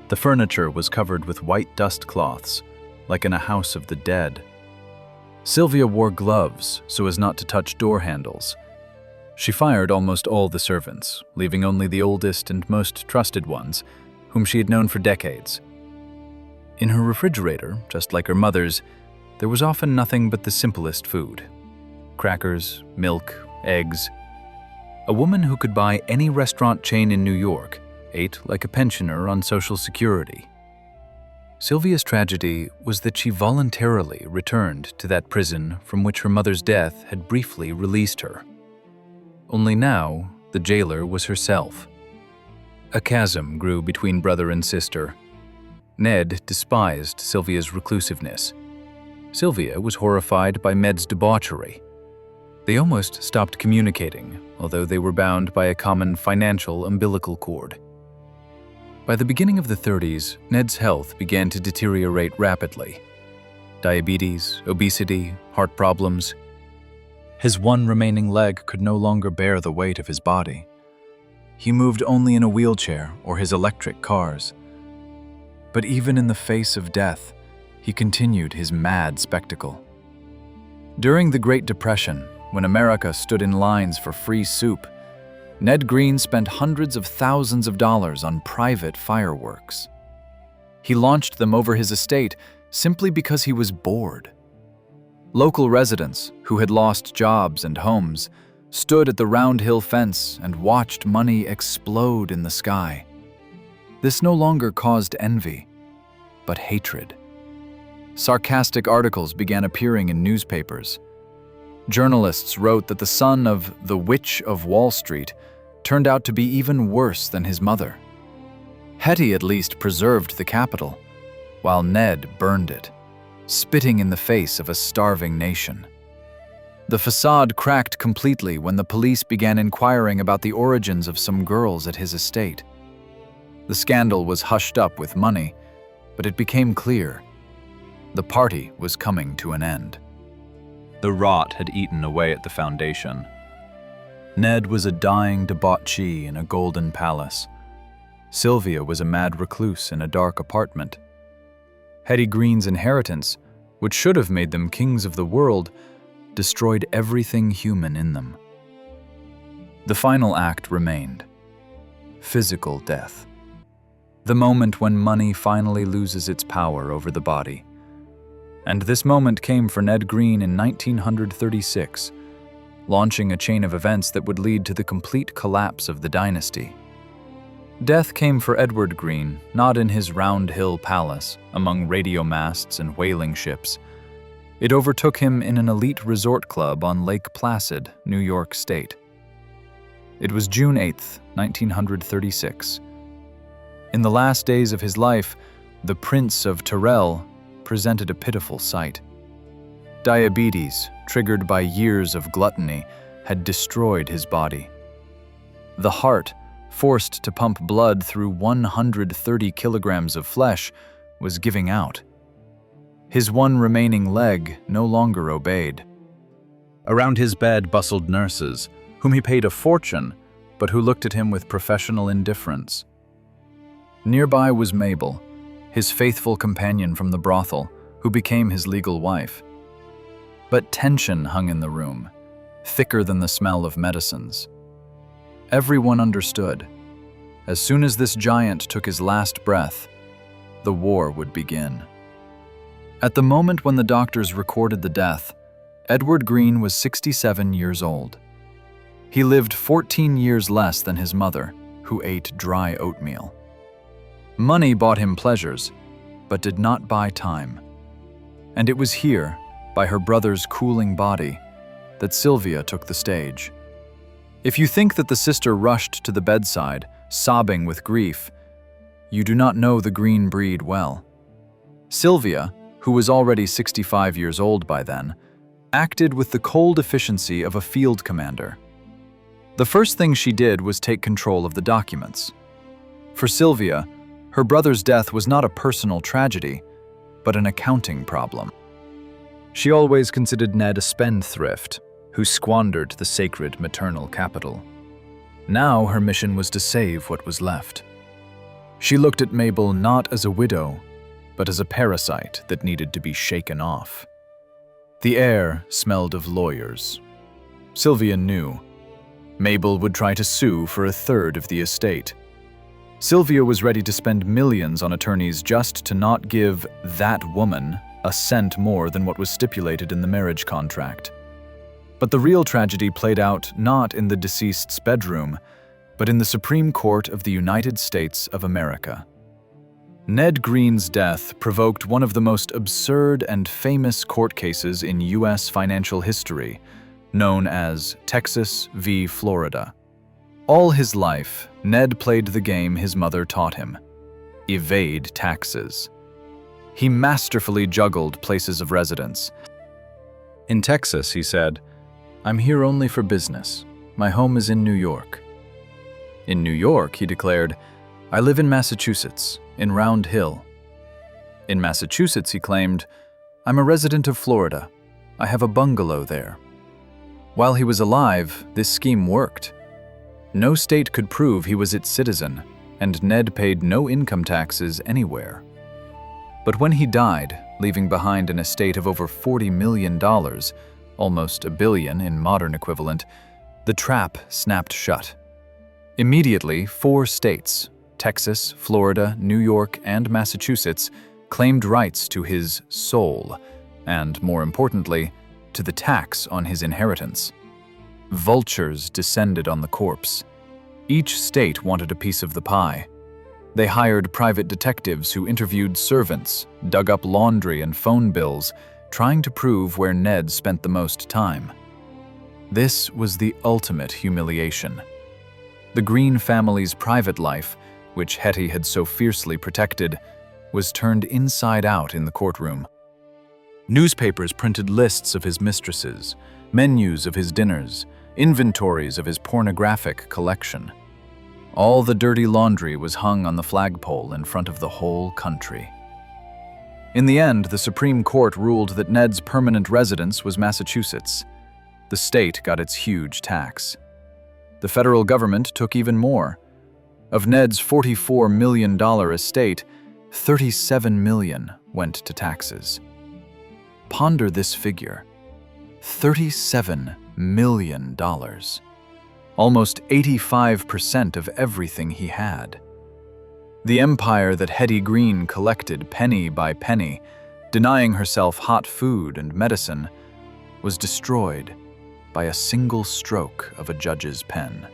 The furniture was covered with white dust cloths, like in a house of the dead. Sylvia wore gloves so as not to touch door handles. She fired almost all the servants, leaving only the oldest and most trusted ones, whom she had known for decades. In her refrigerator, just like her mother's, there was often nothing but the simplest food: crackers, milk, eggs. A woman who could buy any restaurant chain in New York ate like a pensioner on Social Security. Sylvia's tragedy was that she voluntarily returned to that prison from which her mother's death had briefly released her. Only now, the jailer was herself. A chasm grew between brother and sister. Ned despised Sylvia's reclusiveness. Sylvia was horrified by Ned's debauchery. They almost stopped communicating, although they were bound by a common financial umbilical cord. By the beginning of the 30s, Ned's health began to deteriorate rapidly. Diabetes, obesity, heart problems. His one remaining leg could no longer bear the weight of his body. He moved only in a wheelchair or his electric cars. But even in the face of death, he continued his mad spectacle. During the Great Depression, when America stood in lines for free soup, Ned Green spent hundreds of thousands of dollars on private fireworks. He launched them over his estate simply because he was bored. Local residents, who had lost jobs and homes, stood at the round hill fence and watched money explode in the sky. This no longer caused envy, but hatred. Sarcastic articles began appearing in newspapers. Journalists wrote that the son of the Witch of Wall Street turned out to be even worse than his mother. Hetty at least preserved the capital, while Ned burned it, spitting in the face of a starving nation. The facade cracked completely when the police began inquiring about the origins of some girls at his estate. The scandal was hushed up with money, but it became clear the party was coming to an end. The rot had eaten away at the foundation. Ned was a dying debauchee in a golden palace. Sylvia was a mad recluse in a dark apartment. Hetty Green's inheritance, which should have made them kings of the world, destroyed everything human in them. The final act remained: physical death. The moment when money finally loses its power over the body. And this moment came for Ned Green in 1936, launching a chain of events that would lead to the complete collapse of the dynasty. Death came for Edward Green, not in his Round Hill palace, among radio masts and whaling ships. It overtook him in an elite resort club on Lake Placid, New York State. It was June 8th, 1936. In the last days of his life, the Prince of Tyrrell presented a pitiful sight. Diabetes, triggered by years of gluttony, had destroyed his body. The heart, forced to pump blood through 130 kilograms of flesh, was giving out. His one remaining leg no longer obeyed. Around his bed bustled nurses, whom he paid a fortune, but who looked at him with professional indifference. Nearby was Mabel, his faithful companion from the brothel, who became his legal wife. But tension hung in the room, thicker than the smell of medicines. Everyone understood. As soon as this giant took his last breath, the war would begin. At the moment when the doctors recorded the death, Edward Green was 67 years old. He lived 14 years less than his mother, who ate dry oatmeal. Money bought him pleasures, but did not buy time. And it was here, by her brother's cooling body, that Sylvia took the stage. If you think that the sister rushed to the bedside, sobbing with grief, you do not know the Green breed well. Sylvia, who was already 65 years old by then, acted with the cold efficiency of a field commander. The first thing she did was take control of the documents. For Sylvia, her brother's death was not a personal tragedy, but an accounting problem. She always considered Ned a spendthrift who squandered the sacred maternal capital. Now her mission was to save what was left. She looked at Mabel not as a widow, but as a parasite that needed to be shaken off. The air smelled of lawyers. Sylvia knew. Mabel would try to sue for a third of the estate. Sylvia was ready to spend millions on attorneys just to not give that woman a cent more than what was stipulated in the marriage contract. But the real tragedy played out not in the deceased's bedroom, but in the Supreme Court of the United States of America. Ned Green's death provoked one of the most absurd and famous court cases in U.S. financial history, known as Texas v. Florida. All his life, Ned played the game his mother taught him: evade taxes. He masterfully juggled places of residence. In Texas, he said, "I'm here only for business. My home is in New York." In New York, he declared, "I live in Massachusetts, in Round Hill." In Massachusetts, he claimed, "I'm a resident of Florida. I have a bungalow there." While he was alive, this scheme worked. No state could prove he was its citizen, and Ned paid no income taxes anywhere. But when he died, leaving behind an estate of over $40 million, almost $1 billion in modern equivalent, the trap snapped shut. Immediately, 4 states, Texas, Florida, New York, and Massachusetts, claimed rights to his soul, and more importantly, to the tax on his inheritance. Vultures descended on the corpse. Each state wanted a piece of the pie. They hired private detectives who interviewed servants, dug up laundry and phone bills, trying to prove where Ned spent the most time. This was the ultimate humiliation. The Green family's private life, which Hetty had so fiercely protected, was turned inside out in the courtroom. Newspapers printed lists of his mistresses, menus of his dinners, inventories of his pornographic collection. All the dirty laundry was hung on the flagpole in front of the whole country. In the end, the Supreme Court ruled that Ned's permanent residence was Massachusetts. The state got its huge tax. The federal government took even more. Of Ned's $44 million estate, $37 million went to taxes. Ponder this figure: $37 million. Almost 85% of everything he had. The empire that Hetty Green collected penny by penny, denying herself hot food and medicine, was destroyed by a single stroke of a judge's pen.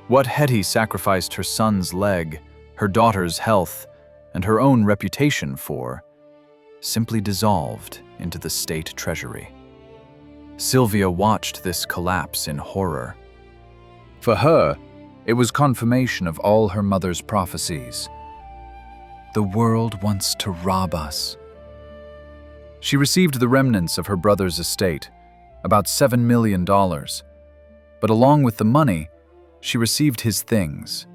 What Hetty sacrificed her son's leg, her daughter's health, and her own reputation for, simply dissolved into the state treasury. Sylvia watched this collapse in horror. For her, it was confirmation of all her mother's prophecies. The world wants to rob us. She received the remnants of her brother's estate, about $7 million. But along with the money, she received his things.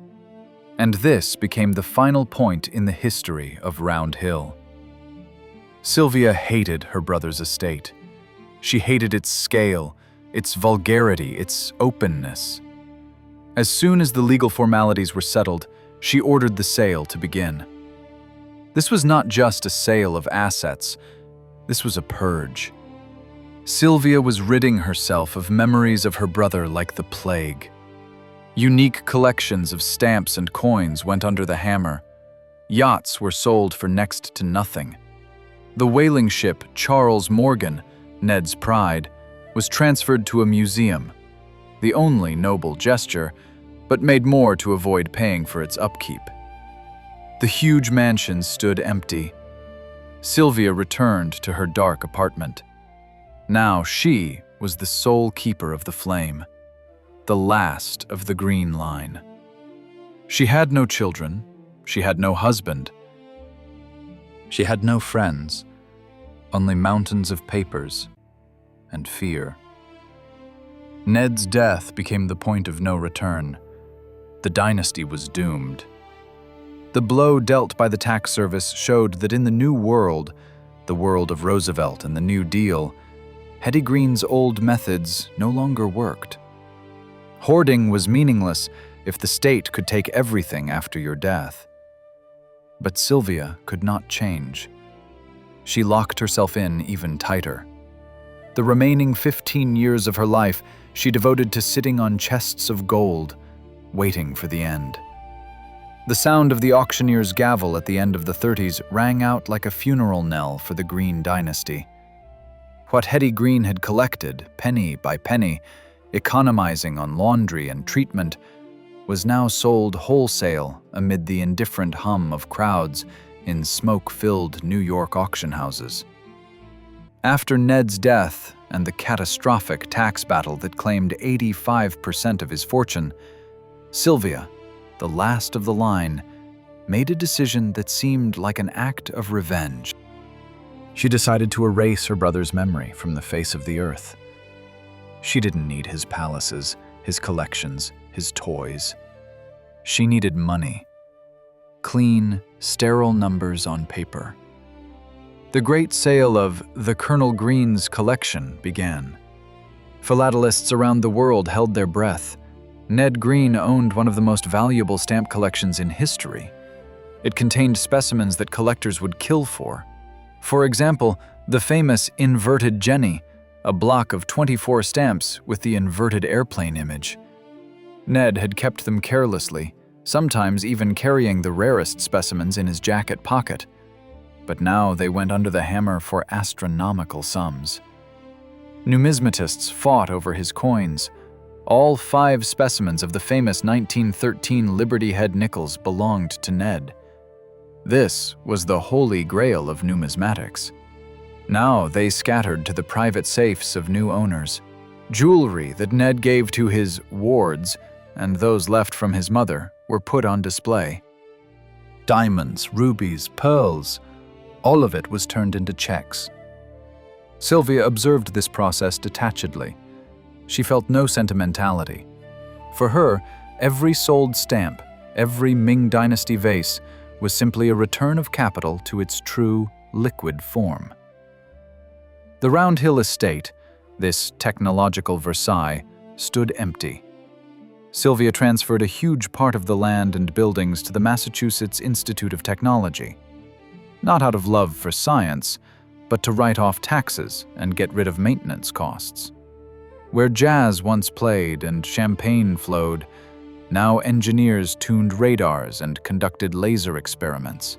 And this became the final point in the history of Round Hill. Sylvia hated her brother's estate. She hated its scale, its vulgarity, its openness. As soon as the legal formalities were settled, she ordered the sale to begin. This was not just a sale of assets. This was a purge. Sylvia was ridding herself of memories of her brother like the plague. Unique collections of stamps and coins went under the hammer. Yachts were sold for next to nothing. The whaling ship Charles Morgan, Ned's pride, was transferred to a museum, the only noble gesture, but made more to avoid paying for its upkeep. The huge mansion stood empty. Sylvia returned to her dark apartment. Now she was the sole keeper of the flame, the last of the green line. She had no children, she had no husband, she had no friends, only mountains of papers and fear. Ned's death became the point of no return. The dynasty was doomed. The blow dealt by the tax service showed that in the New World, the world of Roosevelt and the New Deal, Hetty Green's old methods no longer worked. Hoarding was meaningless if the state could take everything after your death. But Sylvia could not change. She locked herself in even tighter. The remaining 15 years of her life she devoted to sitting on chests of gold, waiting for the end. The sound of the auctioneer's gavel at the end of the 30s rang out like a funeral knell for the Green dynasty. What Hetty Green had collected, penny by penny, economizing on laundry and treatment, was now sold wholesale amid the indifferent hum of crowds in smoke-filled New York auction houses. After Ned's death and the catastrophic tax battle that claimed 85% of his fortune, Sylvia, the last of the line, made a decision that seemed like an act of revenge. She decided to erase her brother's memory from the face of the earth. She didn't need his palaces, his collections, his toys. She needed money. Clean, sterile numbers on paper. The great sale of the Colonel Green's collection began. Philatelists around the world held their breath. Ned Green owned one of the most valuable stamp collections in history. It contained specimens that collectors would kill for. For example, the famous Inverted Jenny, a block of 24 stamps with the inverted airplane image. Ned had kept them carelessly, sometimes even carrying the rarest specimens in his jacket pocket. But now they went under the hammer for astronomical sums. Numismatists fought over his coins. All 5 specimens of the famous 1913 Liberty Head nickels belonged to Ned. This was the holy grail of numismatics. Now they scattered to the private safes of new owners. Jewelry that Ned gave to his wards and those left from his mother were put on display. Diamonds, rubies, pearls, all of it was turned into checks. Sylvia observed this process detachedly. She felt no sentimentality. For her, every sold stamp, every Ming Dynasty vase, was simply a return of capital to its true, liquid form. The Round Hill estate, this technological Versailles, stood empty. Sylvia transferred a huge part of the land and buildings to the Massachusetts Institute of Technology. Not out of love for science, but to write off taxes and get rid of maintenance costs. Where jazz once played and champagne flowed, now engineers tuned radars and conducted laser experiments.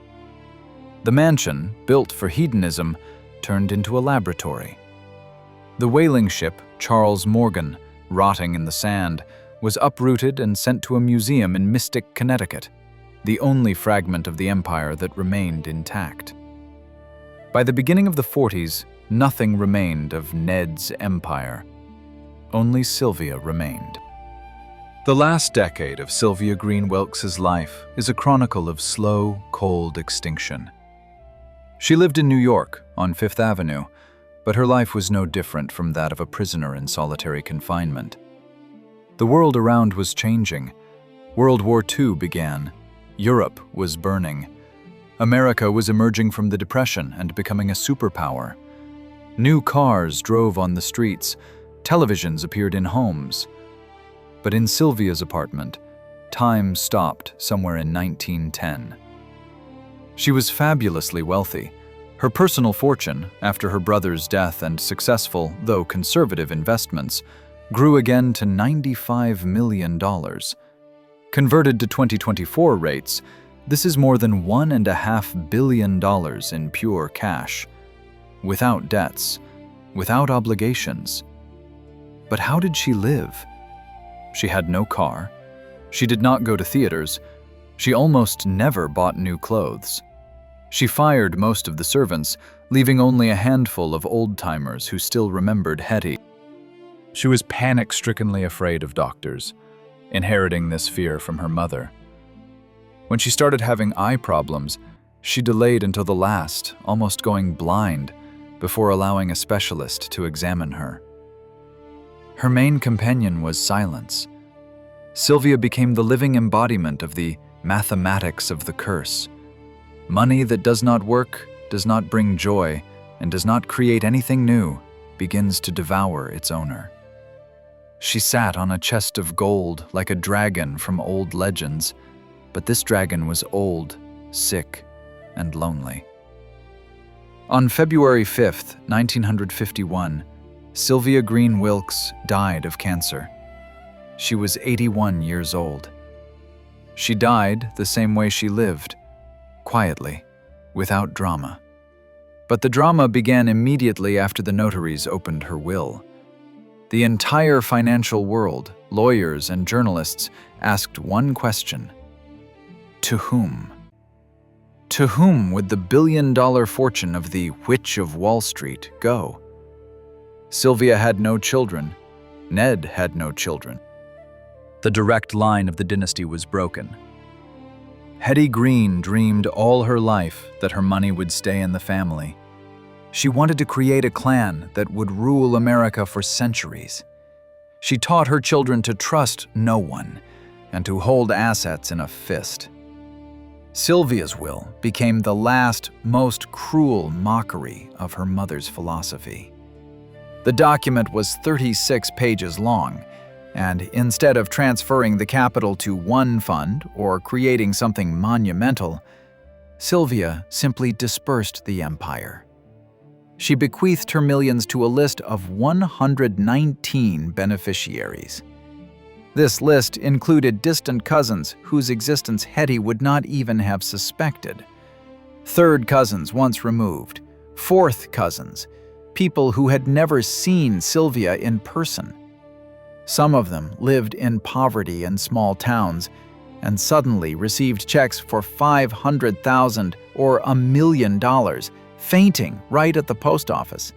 The mansion, built for hedonism, turned into a laboratory. The whaling ship, Charles Morgan, rotting in the sand, was uprooted and sent to a museum in Mystic, Connecticut, the only fragment of the empire that remained intact. By the beginning of the 40s, nothing remained of Ned's empire. Only Sylvia remained. The last decade of Sylvia Green Wilkes's life is a chronicle of slow, cold extinction. She lived in New York, on Fifth Avenue, but her life was no different from that of a prisoner in solitary confinement. The world around was changing. World War II began. Europe was burning. America was emerging from the Depression and becoming a superpower. New cars drove on the streets. Televisions appeared in homes. But in Sylvia's apartment, time stopped somewhere in 1910. She was fabulously wealthy. Her personal fortune, after her brother's death and successful, though conservative investments, grew again to $95 million. Converted to 2024 rates, this is more than $1.5 billion in pure cash. Without debts, without obligations. But how did she live? She had no car. She did not go to theaters. She almost never bought new clothes. She fired most of the servants, leaving only a handful of old-timers who still remembered Hetty. She was panic-strickenly afraid of doctors, inheriting this fear from her mother. When she started having eye problems, she delayed until the last, almost going blind, before allowing a specialist to examine her. Her main companion was silence. Sylvia became the living embodiment of the mathematics of the curse. Money that does not work, does not bring joy, and does not create anything new, begins to devour its owner. She sat on a chest of gold like a dragon from old legends, but this dragon was old, sick, and lonely. On February 5th, 1951, Sylvia Green Wilkes died of cancer. She was 81 years old. She died the same way she lived, quietly, without drama. But the drama began immediately after the notaries opened her will. The entire financial world, lawyers and journalists, asked one question: to whom? To whom would the billion-dollar fortune of the Witch of Wall Street go? Sylvia had no children. Ned had no children. The direct line of the dynasty was broken. Hetty Green dreamed all her life that her money would stay in the family. She wanted to create a clan that would rule America for centuries. She taught her children to trust no one and to hold assets in a fist. Sylvia's will became the last, most cruel mockery of her mother's philosophy. The document was 36 pages long, and instead of transferring the capital to one fund or creating something monumental, Sylvia simply dispersed the empire. She bequeathed her millions to a list of 119 beneficiaries. This list included distant cousins whose existence Hetty would not even have suspected, third cousins once removed, fourth cousins, people who had never seen Sylvia in person. Some of them lived in poverty in small towns and suddenly received checks for $500,000 or $1 million, fainting right at the post office.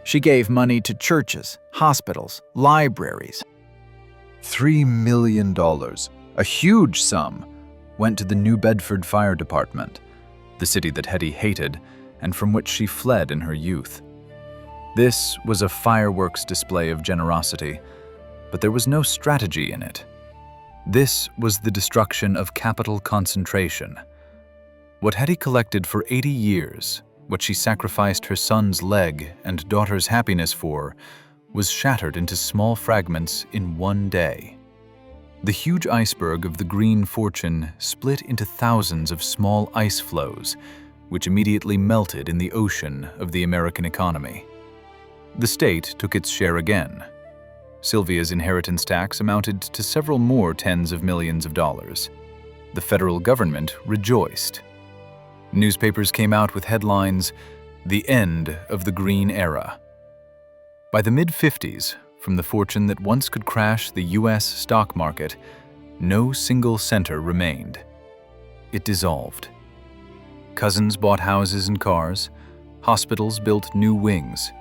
She gave money to churches, hospitals, libraries. $3 million, a huge sum, went to the New Bedford Fire Department, the city that Hetty hated and from which she fled in her youth. This was a fireworks display of generosity, but there was no strategy in it. This was the destruction of capital concentration. What Hetty collected for 80 years, what she sacrificed her son's leg and daughter's happiness for, was shattered into small fragments in one day. The huge iceberg of the green fortune split into thousands of small ice floes, which immediately melted in the ocean of the American economy. The state took its share again. Sylvia's inheritance tax amounted to several more tens of millions of dollars. The federal government rejoiced. Newspapers came out with headlines, "The End of the Green Era." By the mid-50s, from the fortune that once could crash the U.S. stock market, no single center remained. It dissolved. Cousins bought houses and cars, hospitals built new wings,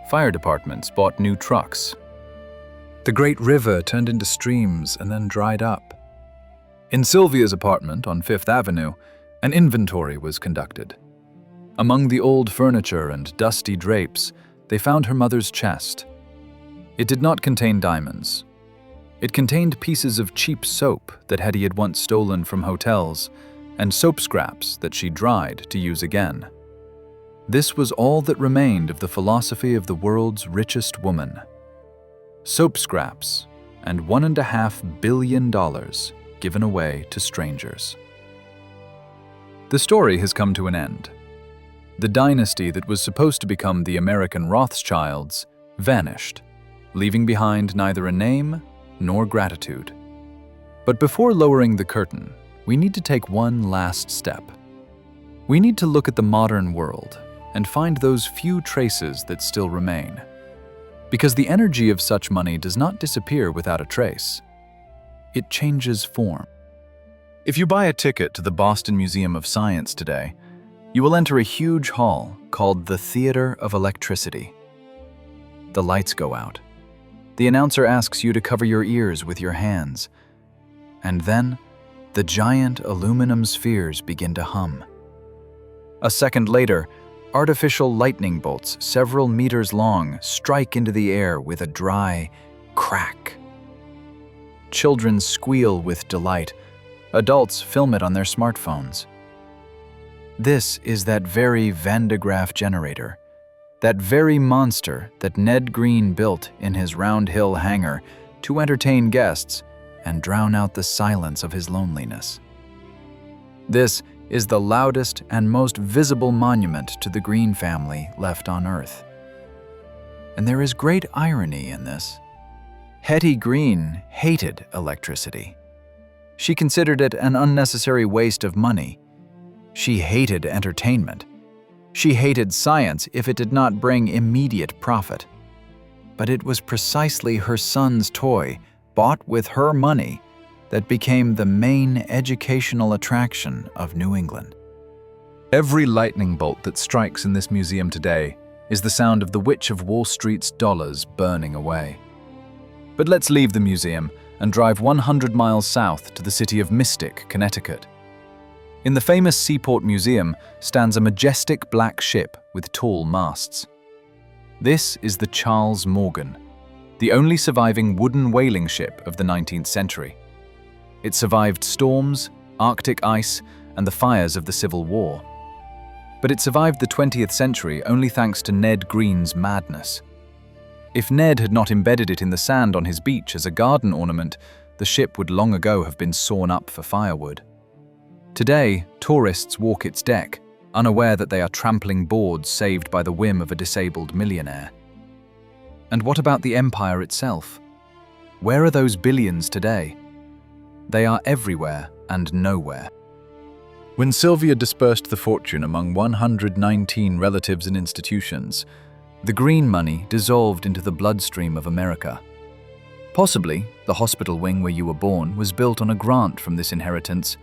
fire departments bought new trucks. The great river turned into streams and then dried up. In Sylvia's apartment on Fifth Avenue, an inventory was conducted. Among the old furniture and dusty drapes, they found her mother's chest. It did not contain diamonds. It contained pieces of cheap soap that Hetty had once stolen from hotels, and soap scraps that she dried to use again. This was all that remained of the philosophy of the world's richest woman. Soap scraps and $1.5 billion given away to strangers. The story has come to an end. The dynasty that was supposed to become the American Rothschilds vanished, leaving behind neither a name nor gratitude. But before lowering the curtain, we need to take one last step. We need to look at the modern world and find those few traces that still remain. Because the energy of such money does not disappear without a trace. It changes form. If you buy a ticket to the Boston Museum of Science today, you will enter a huge hall called the Theater of Electricity. The lights go out. The announcer asks you to cover your ears with your hands. And then, the giant aluminum spheres begin to hum. A second later, artificial lightning bolts several meters long strike into the air with a dry crack. Children squeal with delight. Adults film it on their smartphones. This is that very Van de Graaff generator, that very monster that Ned Green built in his Round Hill hangar to entertain guests and drown out the silence of his loneliness. This is the loudest and most visible monument to the Green family left on Earth. And there is great irony in this. Hetty Green hated electricity. She considered it an unnecessary waste of money. She hated entertainment. She hated science if it did not bring immediate profit. But it was precisely her son's toy, bought with her money, that became the main educational attraction of New England. Every lightning bolt that strikes in this museum today is the sound of the Witch of Wall Street's dollars burning away. But let's leave the museum and drive 100 miles south to the city of Mystic, Connecticut. In the famous Seaport Museum stands a majestic black ship with tall masts. This is the Charles Morgan, the only surviving wooden whaling ship of the 19th century. It survived storms, Arctic ice, and the fires of the Civil War. But it survived the 20th century only thanks to Ned Green's madness. If Ned had not embedded it in the sand on his beach as a garden ornament, the ship would long ago have been sawn up for firewood. Today, tourists walk its deck, unaware that they are trampling boards saved by the whim of a disabled millionaire. And what about the empire itself? Where are those billions today? They are everywhere and nowhere. When Sylvia dispersed the fortune among 119 relatives and institutions, the green money dissolved into the bloodstream of America. Possibly, the hospital wing where you were born was built on a grant from this inheritance.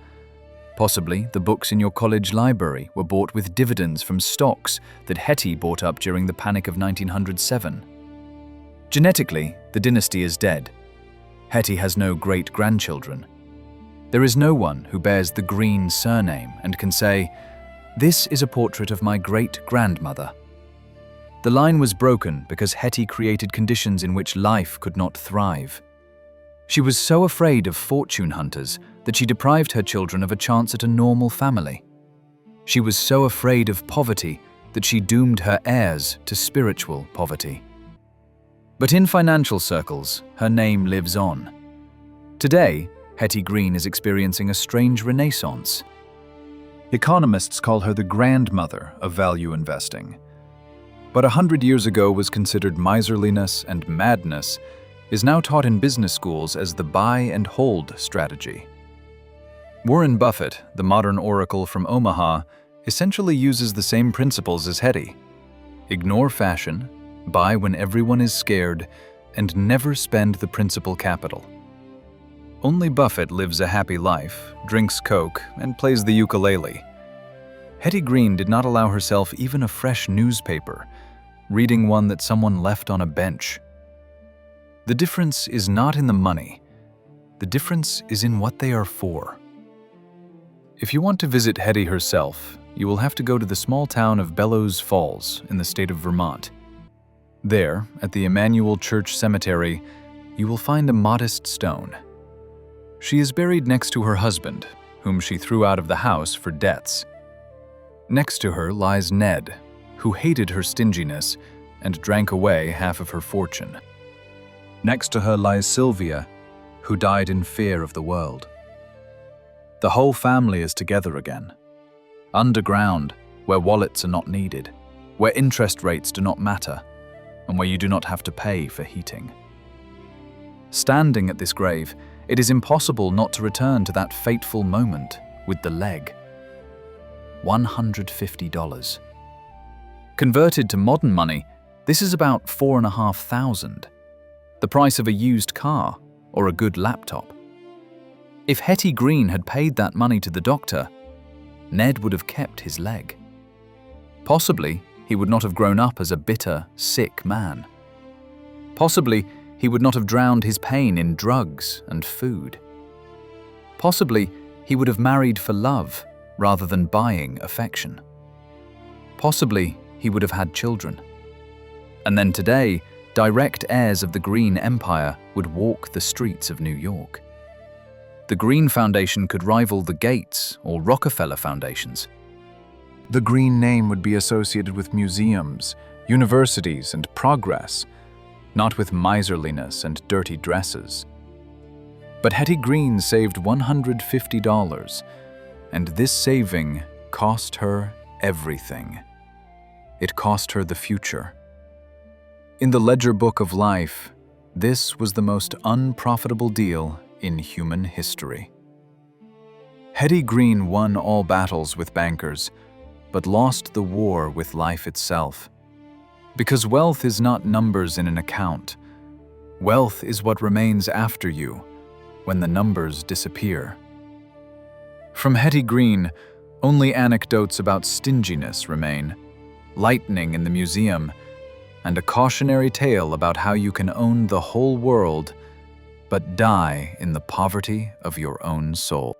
Possibly, the books in your college library were bought with dividends from stocks that Hetty bought up during the Panic of 1907. Genetically, the dynasty is dead. Hetty has no great-grandchildren. There is no one who bears the Green surname and can say, "This is a portrait of my great-grandmother." The line was broken because Hetty created conditions in which life could not thrive. She was so afraid of fortune hunters that she deprived her children of a chance at a normal family. She was so afraid of poverty that she doomed her heirs to spiritual poverty. But in financial circles, her name lives on. Today, Hetty Green is experiencing a strange renaissance. Economists call her the grandmother of value investing. But 100 years ago was considered miserliness and madness, is now taught in business schools as the buy and hold strategy. Warren Buffett, the modern oracle from Omaha, essentially uses the same principles as Hetty. Ignore fashion, buy when everyone is scared, and never spend the principal capital. Only Buffett lives a happy life, drinks Coke, and plays the ukulele. Hetty Green did not allow herself even a fresh newspaper, reading one that someone left on a bench. The difference is not in the money. The difference is in what they are for. If you want to visit Hetty herself, you will have to go to the small town of Bellows Falls in the state of Vermont. There, at the Emmanuel Church Cemetery, you will find a modest stone. She is buried next to her husband, whom she threw out of the house for debts. Next to her lies Ned, who hated her stinginess and drank away half of her fortune. Next to her lies Sylvia, who died in fear of the world. The whole family is together again. Underground, where wallets are not needed, where interest rates do not matter, and where you do not have to pay for heating. Standing at this grave, it is impossible not to return to that fateful moment with the leg. $150. Converted to modern money, this is about $4,500, the price of a used car or a good laptop. If Hetty Green had paid that money to the doctor, Ned would have kept his leg. Possibly, he would not have grown up as a bitter, sick man. Possibly, he would not have drowned his pain in drugs and food. Possibly, he would have married for love rather than buying affection. Possibly, he would have had children. And then today, direct heirs of the Green Empire would walk the streets of New York. The Green Foundation could rival the Gates or Rockefeller Foundations. The Green name would be associated with museums, universities, and progress, not with miserliness and dirty dresses. But Hetty Green saved $150, and this saving cost her everything. It cost her the future. In the ledger book of life, this was the most unprofitable deal in human history. Hetty Green won all battles with bankers, but lost the war with life itself. Because wealth is not numbers in an account. Wealth is what remains after you, when the numbers disappear. From Hetty Green, only anecdotes about stinginess remain, lightning in the museum, and a cautionary tale about how you can own the whole world but die in the poverty of your own soul.